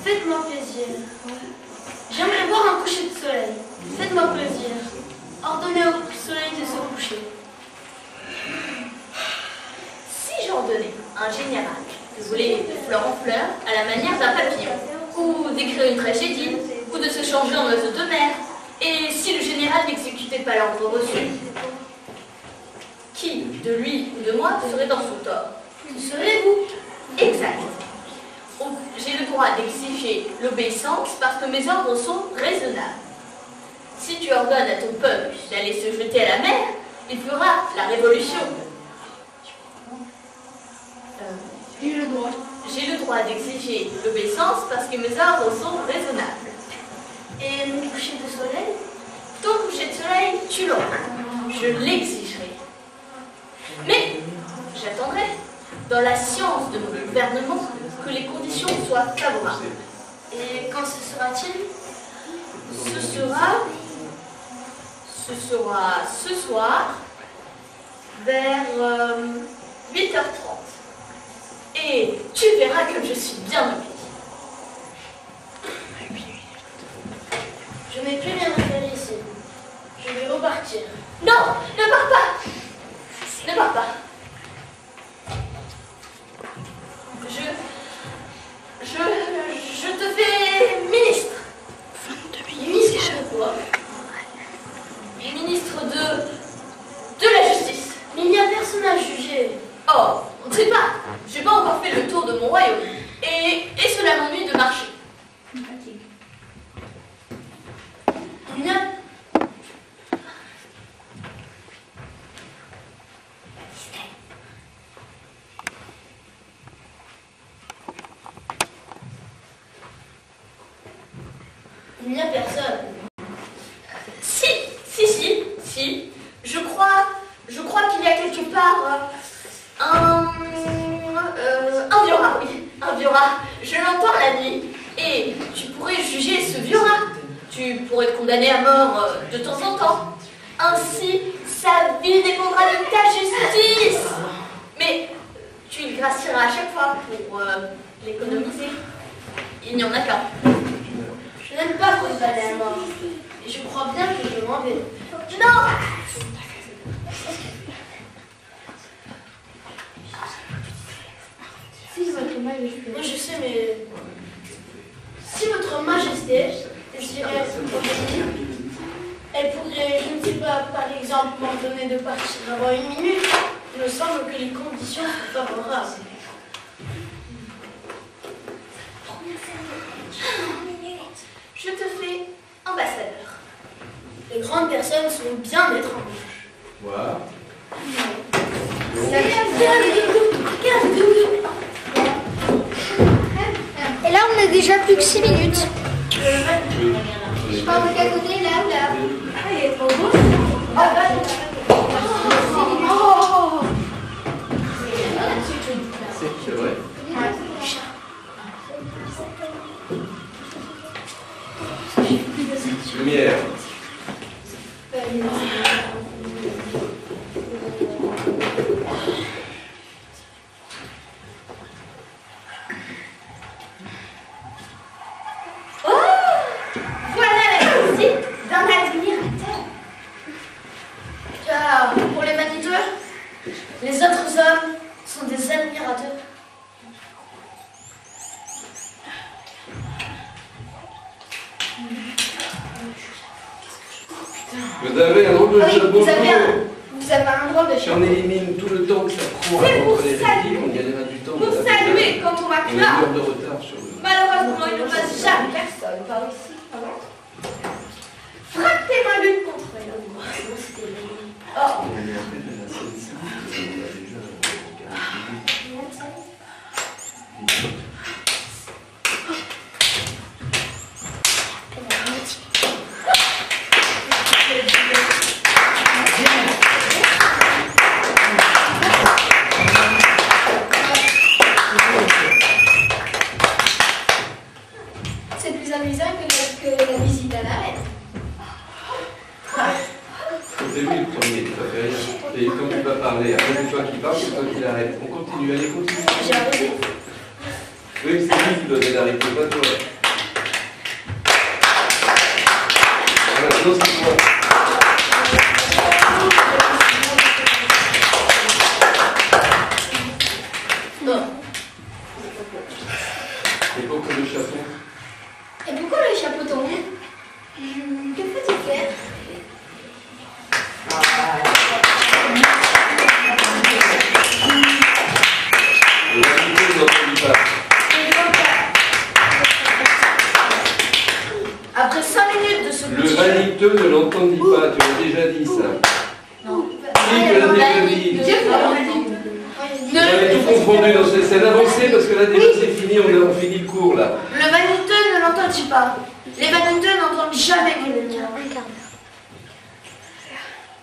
Faites-moi plaisir. J'aimerais voir un coucher de soleil. Faites-moi plaisir. Ordonnez au soleil de se coucher. Si j'ordonnais un général de voler de fleur en fleur à la manière d'un papillon, ou d'écrire une tragédie, ou de se changer en oiseau de mer, et si le général n'exécutait pas l'ordre reçu, qui, de lui ou de moi, serait dans son tort? Ce serez vous. Exact. J'ai le droit d'exiger l'obéissance parce que mes ordres sont raisonnables. Si tu ordonnes à ton peuple d'aller se jeter à la mer, il fera la révolution. J'ai le droit d'exiger l'obéissance parce que mes ordres sont raisonnables. Et mon coucher de soleil? Ton coucher de soleil, tu l'auras. Je l'exigerai. Mais j'attendrai, dans la science de mon gouvernement, que les conditions soient favorables. Et quand ce sera-t-il? Ce sera ce soir, vers 8h30. Et tu verras que je suis bien obéie. Je n'ai plus rien à faire ici. Je vais repartir. Non, ne pars pas. Ne pars pas. Je te fais ministre. Ministre de quoi? Ministre de la justice. Mais il n'y a personne à juger. Oh, on ne sait pas. Je n'ai pas encore fait le tour de mon royaume. Et cela m'ennuie de marcher. Il n'y a personne. Si. Je crois qu'il y a quelque part un viora, oui, un viora. Je l'entends la nuit. Et tu pourrais juger ce viora. Tu pourrais te condamner à mort de temps en temps. Ainsi, sa vie dépendra de ta justice. Mais tu le gracieras à chaque fois pour l'économiser. Il n'y en a qu'un. Je n'aime pas condamner à mort. Et je crois bien que je m'en vais. Non! Si votre majesté. Oui, je sais, mais si votre majesté désirait obéir, elle pourrait, je ne sais pas, par exemple, m'ordonner de partir avant 1 minute. Il me semble que les conditions sont favorables. Je te fais ambassadeur. Les grandes personnes sont bien étranges. Voilà. Et là, on a déjà plus que 6 minutes. Je parle de quel côté, là ou là? Ah, il est trop beau. C'est vrai. Lumière. Voilà la visite d'un admirateur. Car pour les maniteurs, les autres hommes sont des admirateurs. Vous avez un drôle de Oui, jabot. vous avez un drôle de Si on chien. élimine tout le temps que ça prend C'est à pour entre les saluer. répliques, on gagnera du temps. Pour saluer quand on On a m'acclame. une heure de retard sur le... Malheureusement, il ne passe jamais personne par ici. Frappez-moi l'une contre l'autre. Oh. Et quand tu vas parler, après c'est toi qui parles, c'est toi qui l'arrêtes. On continue, allez, continue. J'ai arrêté. Oui, c'est lui qui doit l'arrêter, pas toi. Voilà, non, c'est toi. Et pourquoi le chapeau? Et pourquoi le chapeau tombe? Que faut-il faire? Le vaniteux ne l'entendit pas. Après 5 minutes de ce Le petit jeu, vaniteux ne l'entendit pas, tu l'as déjà dit ça. non. Oui, tu l'as déjà dit. Vous avez tout confondu dans cette scène avancée parce que là déjà c'est fini, on finit le cours là. Le vaniteux ne l'entendit pas. Les vaniteux n'entendent jamais quelqu'un.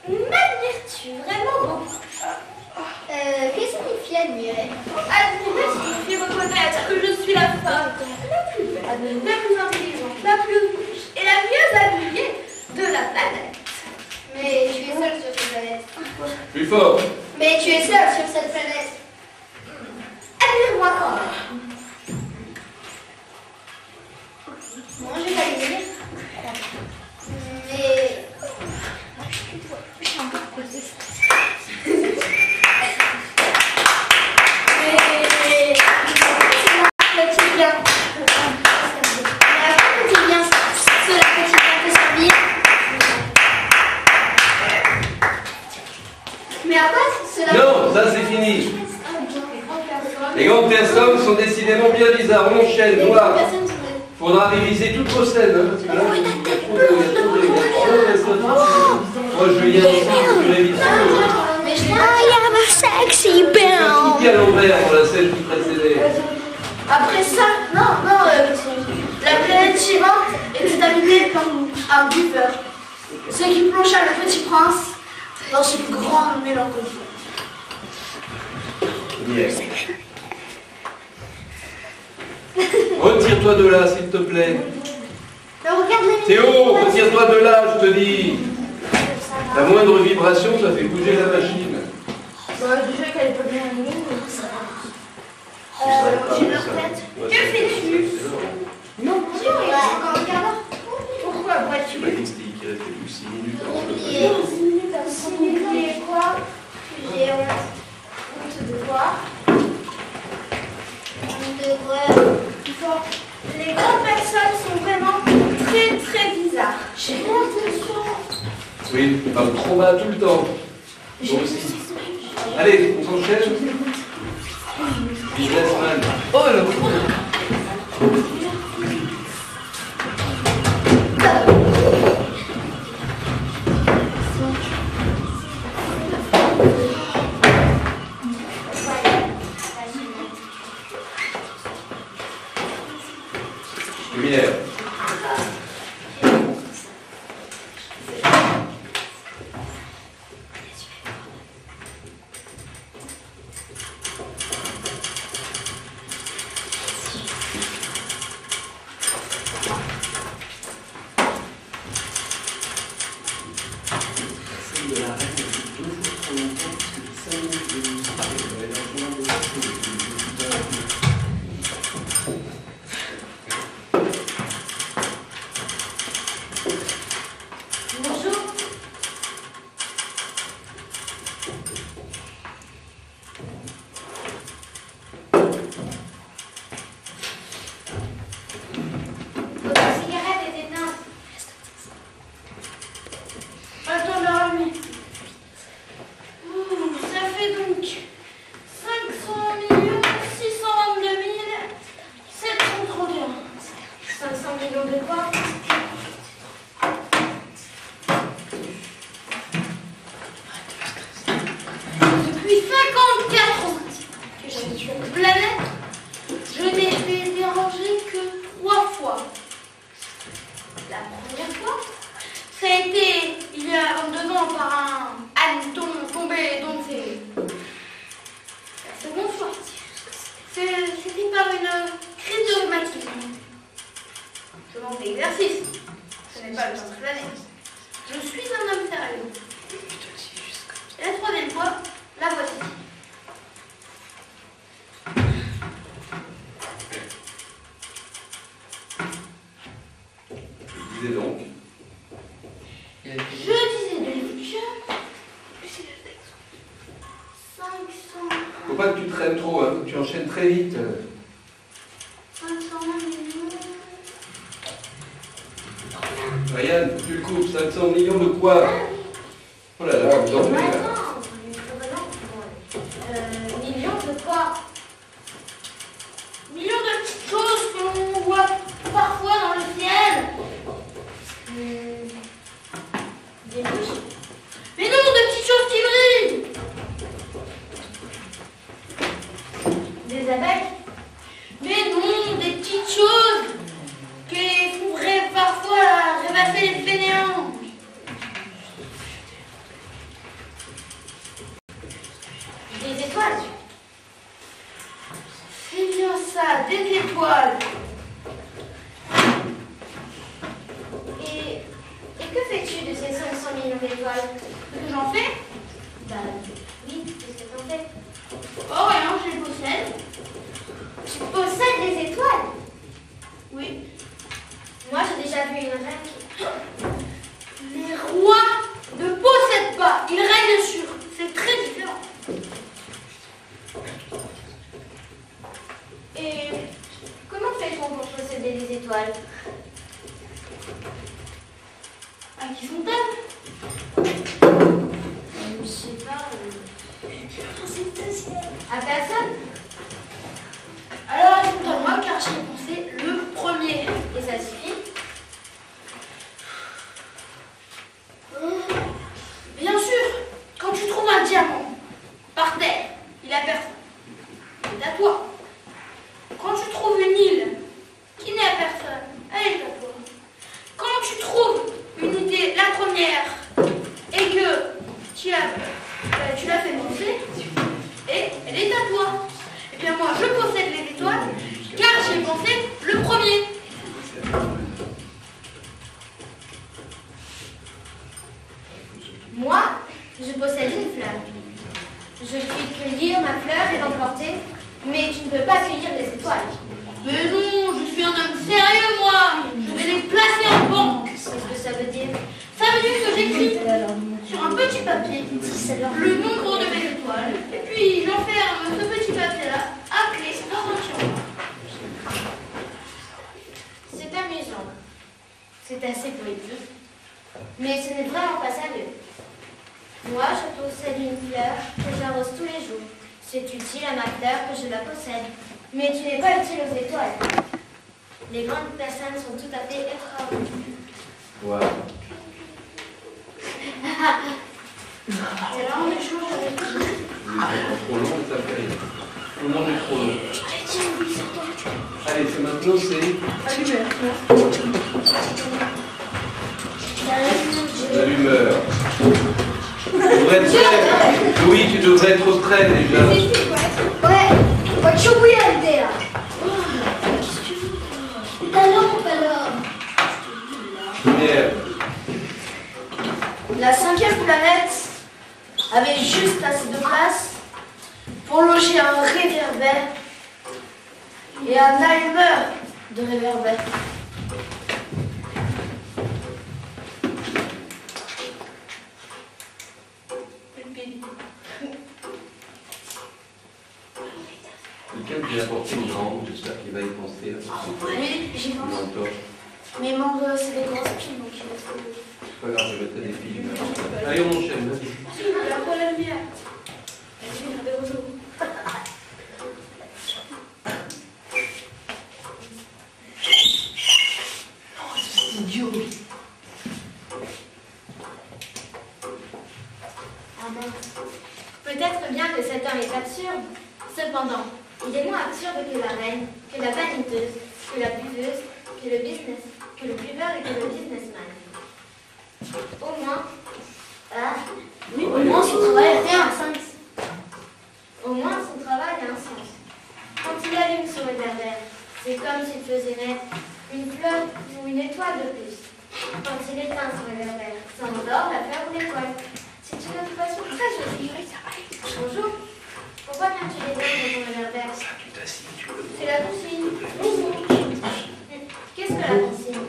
M'admires-tu vraiment beaucoup? Que signifie admirer? Admirer signifie reconnaître que je suis la femme la plus belle, la plus intelligente, la plus riche et la mieux habillée de la planète. Mais tu es seule sur cette planète. Plus fort. Mais tu es seule sur cette planète. Admire-moi quand même. Bon, je vais t'admirer. Mais... Non, ça c'est fini. Les grandes personnes sont décidément bien bizarres. On enchaîne, noir. Faudra réviser toutes vos scènes, hein, parce que là, il y a trop de... Moi, je viens aussi, tu révises tout. I am a sexy Tu as belle. à l'envers pour la scène qui précédait. Après ça, la planète suivante était habitée par un buveur, ce qui plongea le petit prince dans une grande mélancolie. Bien. Retire-toi de là, s'il te plaît. Théo, retire-toi de là, je te dis. La moindre vibration, ça fait bouger la machine. Déjà qu'elle est pas bien allumée. J'ai leur tête. Que fais-tu? Non, il reste encore un quart d'heure. Pourquoi bois-tu? Tu m'as dit qu'il restait plus 6 minutes avant le... 6 minutes à 6 minutes et quoi? J'ai honte de quoi? Les grandes personnes sont vraiment très très bizarres. J'ai l'impression. Oui, tu parles trop bas tout le temps. Moi aussi. Allez, on s'enchaîne. Businessman. Oh là. Luminaire. Depuis 54 ans que j'habite sur cette planète, je n'ai été dérangée que 3 fois. La première fois, ça a été il y a 22 ans par un hanneton tombé dans le CV. La seconde fois, c'était par une crise de rhumatisme. Je manque d'exercice. Ce n'est pas le temps de flâner. Je suis un homme sérieux. Et la troisième Faut pas que tu traînes trop, hein. Faut que tu enchaînes très vite. 500 millions. Ryan, tu le coupes, 500 millions de quoi? Oh là là, vous en faites, là. Millions de quoi? Millions de petites choses que l'on voit parfois dans le ciel. Des mouches. Mais non, de petites choses qui brillent. Des abeilles. Mais non, des petites choses qui pourraient parfois rêvasser les fainéants. Des étoiles. C'est bien ça, des étoiles. Et que fais-tu de ces 500 millions d'étoiles? Ce que j'en fais? Bah oui, qu'est-ce que t'en fais? Oh rien, je les possède. Tu possèdes des étoiles? Oui. Moi j'ai déjà vu une reine qui... Les rois ne possèdent pas, ils règnent sur. C'est très différent. Et comment fait-on pour posséder des étoiles? À qui sont-elles? Je sais pas. À personne? Alors elles sont à moi car j'y ai pensé le premier. Et ça suffit? Bien sûr, quand tu trouves un diamant par terre, il appartient. C'est à toi. Quand tu trouves une île qui n'est à personne, elle est à toi. Quand tu trouves une idée, la première, et que tu l'as fait monter, et elle est à toi. Et bien moi, je possède les étoiles, car j'ai pensé le premier. Moi, je possède une fleur. Je puis cueillir ma fleur et l'emporter, mais tu ne peux pas cueillir les étoiles. Mais non, je suis un homme sérieux, moi. Je vais les placer en banque. Qu'est-ce que ça veut dire? Ça veut dire que j'écris sur un petit papier le nombre de mes étoiles, et puis j'enferme ce petit papier-là à clé dans un tiroir. C'est amusant. C'est assez poétique. Mais ce n'est vraiment pas sérieux. Moi, je possède une fleur que j'arrose tous les jours. C'est utile à ma fleur que je la possède. Mais tu n'es pas utile aux étoiles. Les grandes personnes sont tout à fait extraordinaires. Wow. C'est vraiment des choses avec qui. Trop long, ça fait rien. Tout le monde est trop long. Allez, c'est maintenant, c'est l'allumeur. Tu devrais être prêt. Louis, tu devrais être prêt déjà. Ouais, what should we have there? Ta lampe alors. Lumière. La 5e planète avait juste assez de place pour loger un réverbère et un allumeur de réverbère. Quelqu'un qui a apporté une grande, j'espère qu'il va y penser. Oui, j'y pense. Une torche. Mais mangue, c'est des grosses piles, donc il faut... C'est pas grave, je mettrai des films. Allez, on enchaîne, vas-y. La voix la lumière. Des roseaux. Peut-être bien que cet homme est absurde. Cependant, il est moins absurde que la reine, que la vaniteuse, que la buveuse, que le buveur et que le businessman. Au moins, oui, au moins son travail a un sens. Au moins son travail a un sens. Quand il allume son réverbère, c'est comme s'il faisait naître une fleur ou une étoile de plus. Quand il éteint son réverbère, s'endort la fleur ou l'étoile. C'est une occupation très jolie. Bonjour. Pourquoi viens-tu d'éteindre ton réverbère? C'est la consigne. Bonjour. Qu'est-ce que la consigne?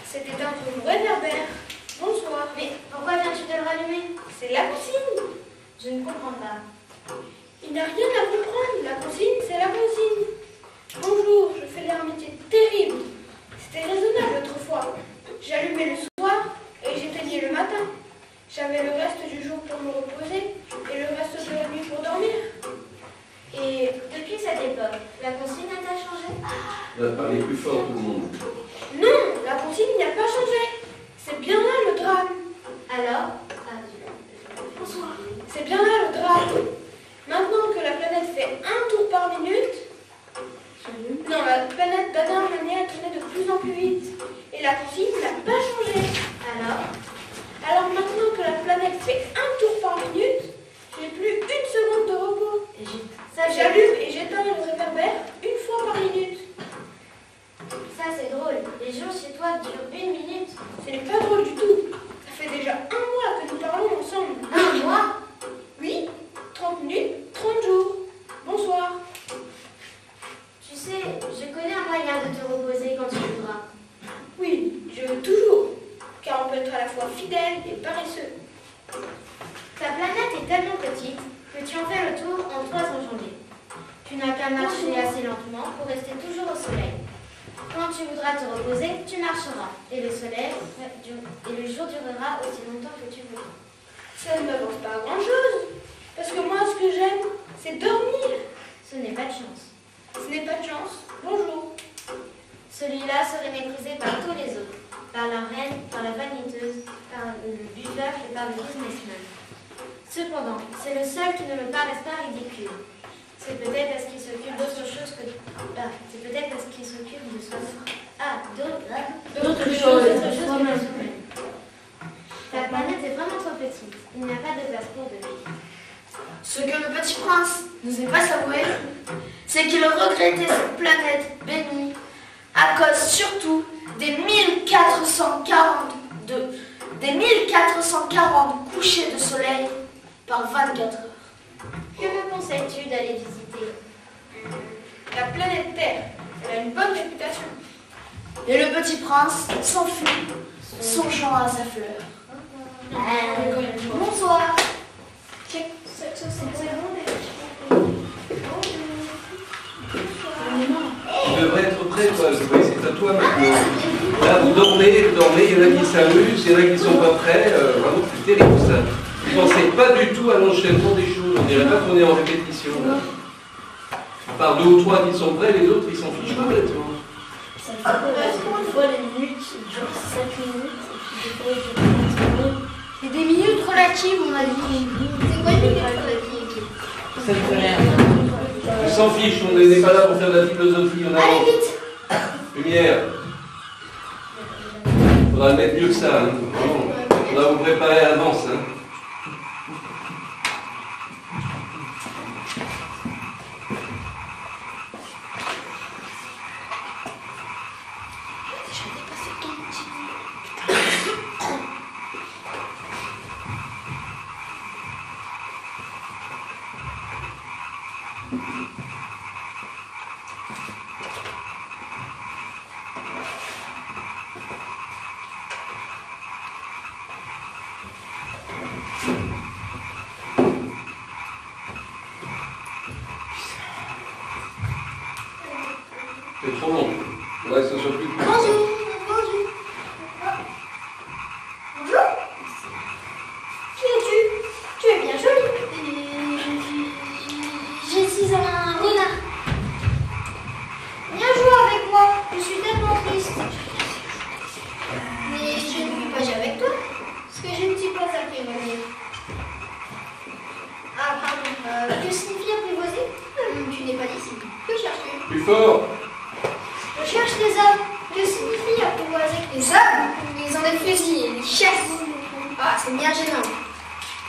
C'est d'éteindre mon réverbère. Bonsoir. Mais pourquoi viens-tu de le rallumer? C'est la consigne. Je ne comprends pas. Il n'a rien à comprendre. La consigne, c'est la consigne. Bonjour, je fais un métier terrible. C'était raisonnable autrefois. J'allumais le soir et j'éteignais le matin. J'avais le reste du jour pour me reposer et le reste de la nuit pour dormir. Et depuis cette époque, la consigne a-t-elle changé? Parlez plus fort tout le monde. Non, la consigne n'a pas changé. C'est bien là le drame. Alors? Bonsoir. C'est bien là le drame. Maintenant que la planète fait un tour par minute, non, la planète badin manière tournait de plus en plus vite. Et la consigne n'a pas changé. Alors maintenant que la planète fait un tour par minute, j'ai plus une seconde de repos. J'allume et j'éteins le réverbère une fois par minute. Ça c'est drôle. Les jours chez toi durent 1 minute. Ce n'est pas drôle du tout. Ça fait déjà 1 mois que nous parlons ensemble. 1 mois? Oui, 30 minutes, 30 jours. Bonsoir. Tu sais, je connais un moyen de te reposer quand tu voudras. Oui, je veux toujours. Car on peut être à la fois fidèle et paresseux. Ta planète est tellement petite que tu en fais le tour en 300 journées. Tu n'as qu'à marcher assez lentement pour rester toujours au soleil. Quand tu voudras te reposer, tu marcheras. Et le jour durera aussi longtemps que tu voudras. Ça ne m'avance pas à grand-chose. Parce que moi, ce que j'aime, c'est dormir. Ce n'est pas de chance. Ce n'est pas de chance. Bonjour. Celui-là serait méprisé par tous les autres. Par la reine, par la vaniteuse, par le buveur et par le businessman. Cependant, c'est le seul qui ne me paraisse pas ridicule. C'est peut-être parce qu'il s'occupe d'autre chose que... c'est peut-être parce qu'il s'occupe de soi-même. D'autres choses que soi-même. Ta planète est vraiment trop petite. Il n'y a pas de place pour deux. Ce que le petit prince n'osait pas s'avouer, c'est qu'il regrettait cette planète bénie à cause surtout des 1440 couchers de soleil par 24 heures. Que me conseilles-tu d'aller visiter? La planète Terre, elle a une bonne réputation. Et le petit prince s'enfuit, songeant à sa fleur. Bonsoir. Tu devrais être prêt, toi. C'est à toi maintenant. Là, vous dormez, il y en a qui s'amusent, il y en a qui ne sont pas prêts. Vraiment, c'est terrible ça. Vous ne pensez pas du tout à l'enchaînement des choses. On dirait pas qu'on est en répétition. Là. À part 2 ou 3 qui sont prêts, les autres, ils s'en fichent complètement. Une fois, les minutes, genre 5 minutes, et puis des fois, 30 minutes. Et des minutes relatives, on a dit. C'est quoi une minute relative? Ça ne fait rien. Ils s'en fichent, on n'est pas là pour faire de la philosophie. On Allez, avance. vite! Lumière. Il faudra le mettre mieux que ça. Hein. On va vous préparer à l'avance. Hein. C'est trop long. Il faudrait que ce soit plus court. Bonjour. Qui es-tu? Tu es bien jolie. Je suis un renard. Viens jouer avec moi. Je suis tellement triste. Mais je ne puis pas jouer avec toi. Parce que je ne suis pas apprivoisée. Ah, pardon. Que signifie apprivoiser? Tu n'es pas d'ici. Que cherches-tu? Plus fort. Je cherche des hommes. Que signifie apprivoiser? Les hommes, ils ont des fusils, ils chassent. Ah, c'est bien gênant.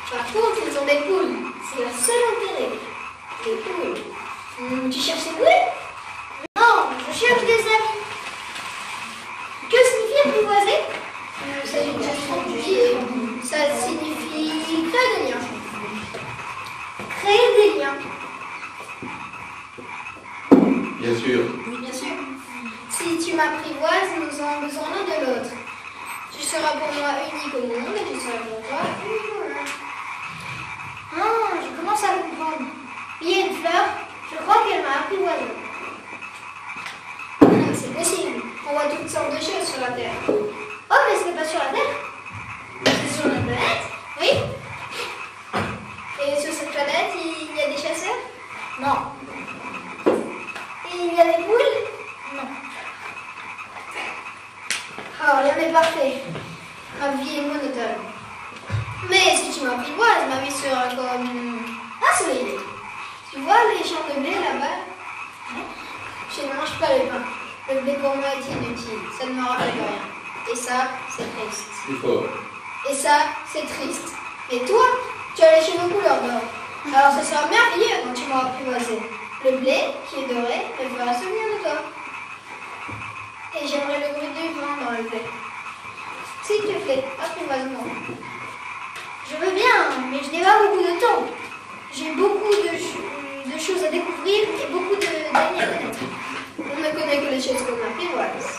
Par contre, ils ont des poules. C'est leur seul intérêt. Des poules. Tu cherches des poules? Non, je cherche des amis. Que signifie apprivoiser? C'est une question compliquée. Ça signifie créer des liens. Créer des liens. Bien sûr. Bien sûr. Si tu m'apprivoises, nous avons besoin l'un de l'autre. Tu seras pour moi unique au monde et tu seras pour toi unique au monde. Ah, je commence à comprendre. Bien comme... Ah, c'est l'idée. Tu vois les champs de blé là-bas? Je ne mange pas le pain. Le blé pour moi est inutile. Ça ne me rappelle rien. Et ça, c'est triste. C'est fort. Et ça, c'est triste. Et toi, tu as les cheveux couleur d'or. Alors ce sera merveilleux quand tu m'auras apprivoisé. Le blé, qui est doré, me fera souvenir de toi. Et j'aimerais le bruit du vent dans le blé. S'il te plaît, apprivoise-moi. Je veux bien, mais je n'ai pas beaucoup de temps. J'ai beaucoup de choses à découvrir et beaucoup d'années à connaître. On ne connaît que les choses qu'on apprivoise.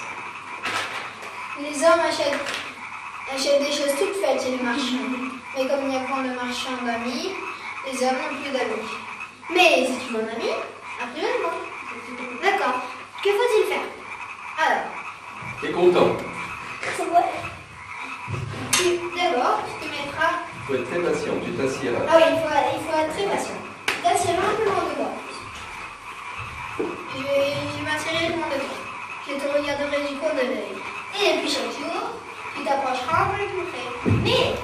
Les hommes achètent des choses toutes faites chez les marchands. Mais comme il n'y a point de marchands d'amis, les hommes n'ont plus d'amis. Mais si tu es mon ami, apprivoise-moi. D'accord. Que faut-il faire? Alors. T'es content? C'est vrai. D'abord, tu te mettras... Il faut être très patient, tu t'assieras. Ah oui, il faut être très patient. Tu t'assieras un peu loin de moi. Je m'assierai loin de toi. Je te regarderai du coin de l'œil. Et puis chaque jour, tu t'approcheras un peu plus près. Mais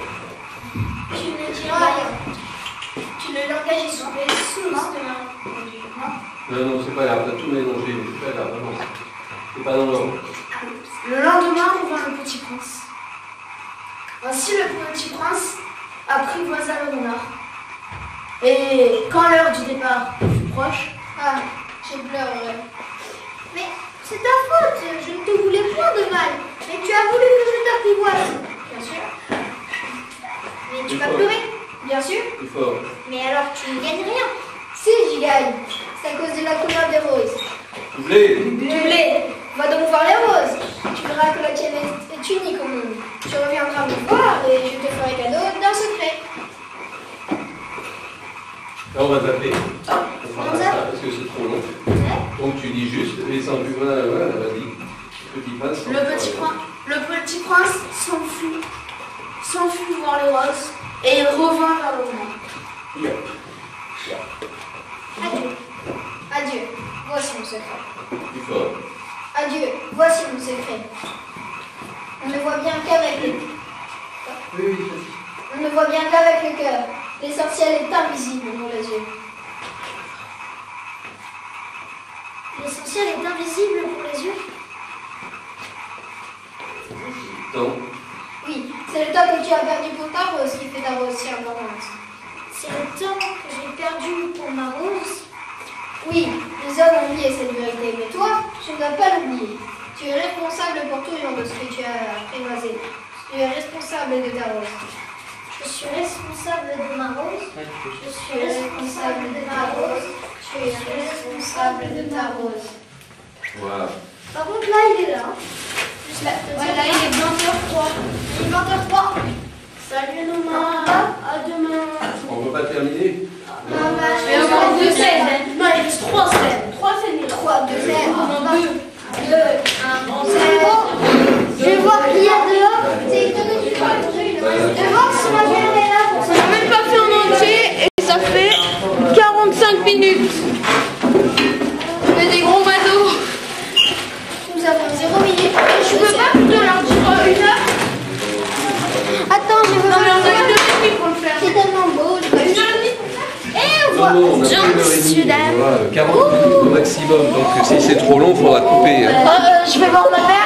tu ne diras rien. Tu le langage est sourd de main. Non, c'est pas grave, t'as tout mélangé, c'est pas grave, non. C'est pas dans l'ordre. Le lendemain, revint le petit prince. Ainsi, le petit prince apprivoisa le renard. Et quand l'heure du départ fut proche, Ah, je pleurerai. Mais c'est ta faute, je ne te voulais point de mal. Mais tu as voulu que je t'apprivoise. Bien sûr. Mais tu vas pleurer. Bien sûr. C'est fort. Mais alors tu ne gagnes rien. Si, j'y gagne. C'est à cause de la couleur des roses. Du blé. Du blé. Va donc voir les roses. Tu verras que la tienne est unique au monde. Tu reviendras me voir et je te ferai cadeau d'un secret. Là, on va zapper. On fera pas ça parce que c'est trop long. Donc tu dis juste, les envues, voilà, vas-y. Petit prince. le petit prince s'enfuit voir les roses et il revint vers le renard. Adieu. Adieu. Voici mon secret. Plus fort. Adieu. Voici mon secret. On ne voit bien qu'avec le... Oui, On ne voit bien qu'avec le cœur. L'essentiel est invisible pour les yeux. L'essentiel est invisible pour les yeux? temps. Oui, c'est le temps que tu as perdu pour ta rose qui fait ta rose si importante. C'est le temps que j'ai perdu pour ma rose? Oui, les hommes ont oublié cette vérité, mais toi, tu ne dois pas l'oublier. Tu es responsable pour toujours de ce que tu as apprivoisé. Tu es responsable de ta rose. Je suis responsable de ma rose. Je suis responsable de ta rose. Tu es responsable de ta rose. Voilà. Par contre, là, il est là. Juste là. Voilà, il est 20h03. Il est 20h03. Salut Noma. À demain. On ne peut pas terminer. Mais encore 2 scènes. Non, il reste 3 scènes. 3 scènes. 3, 2 scènes. Non, 2. 2, 1, je vais voir qui y a dehors. C'est étonnant du Je vais voir si ma mère est là pour ça. On n'a même pas fait en entier et ça fait 45 minutes. On est des gros badauds. Nous avons 0 minute. Je peux pas te leur dire 1 heure. Attends, je veux Non mais on a voir. 1h30 pour le faire. C'est tellement beau. 1h30 pour le faire. Et on Non, voit. non, on a 1h30. Voilà, 40 minutes au maximum. Donc si c'est trop long, il faudra couper. Hein. Je vais voir ma mère.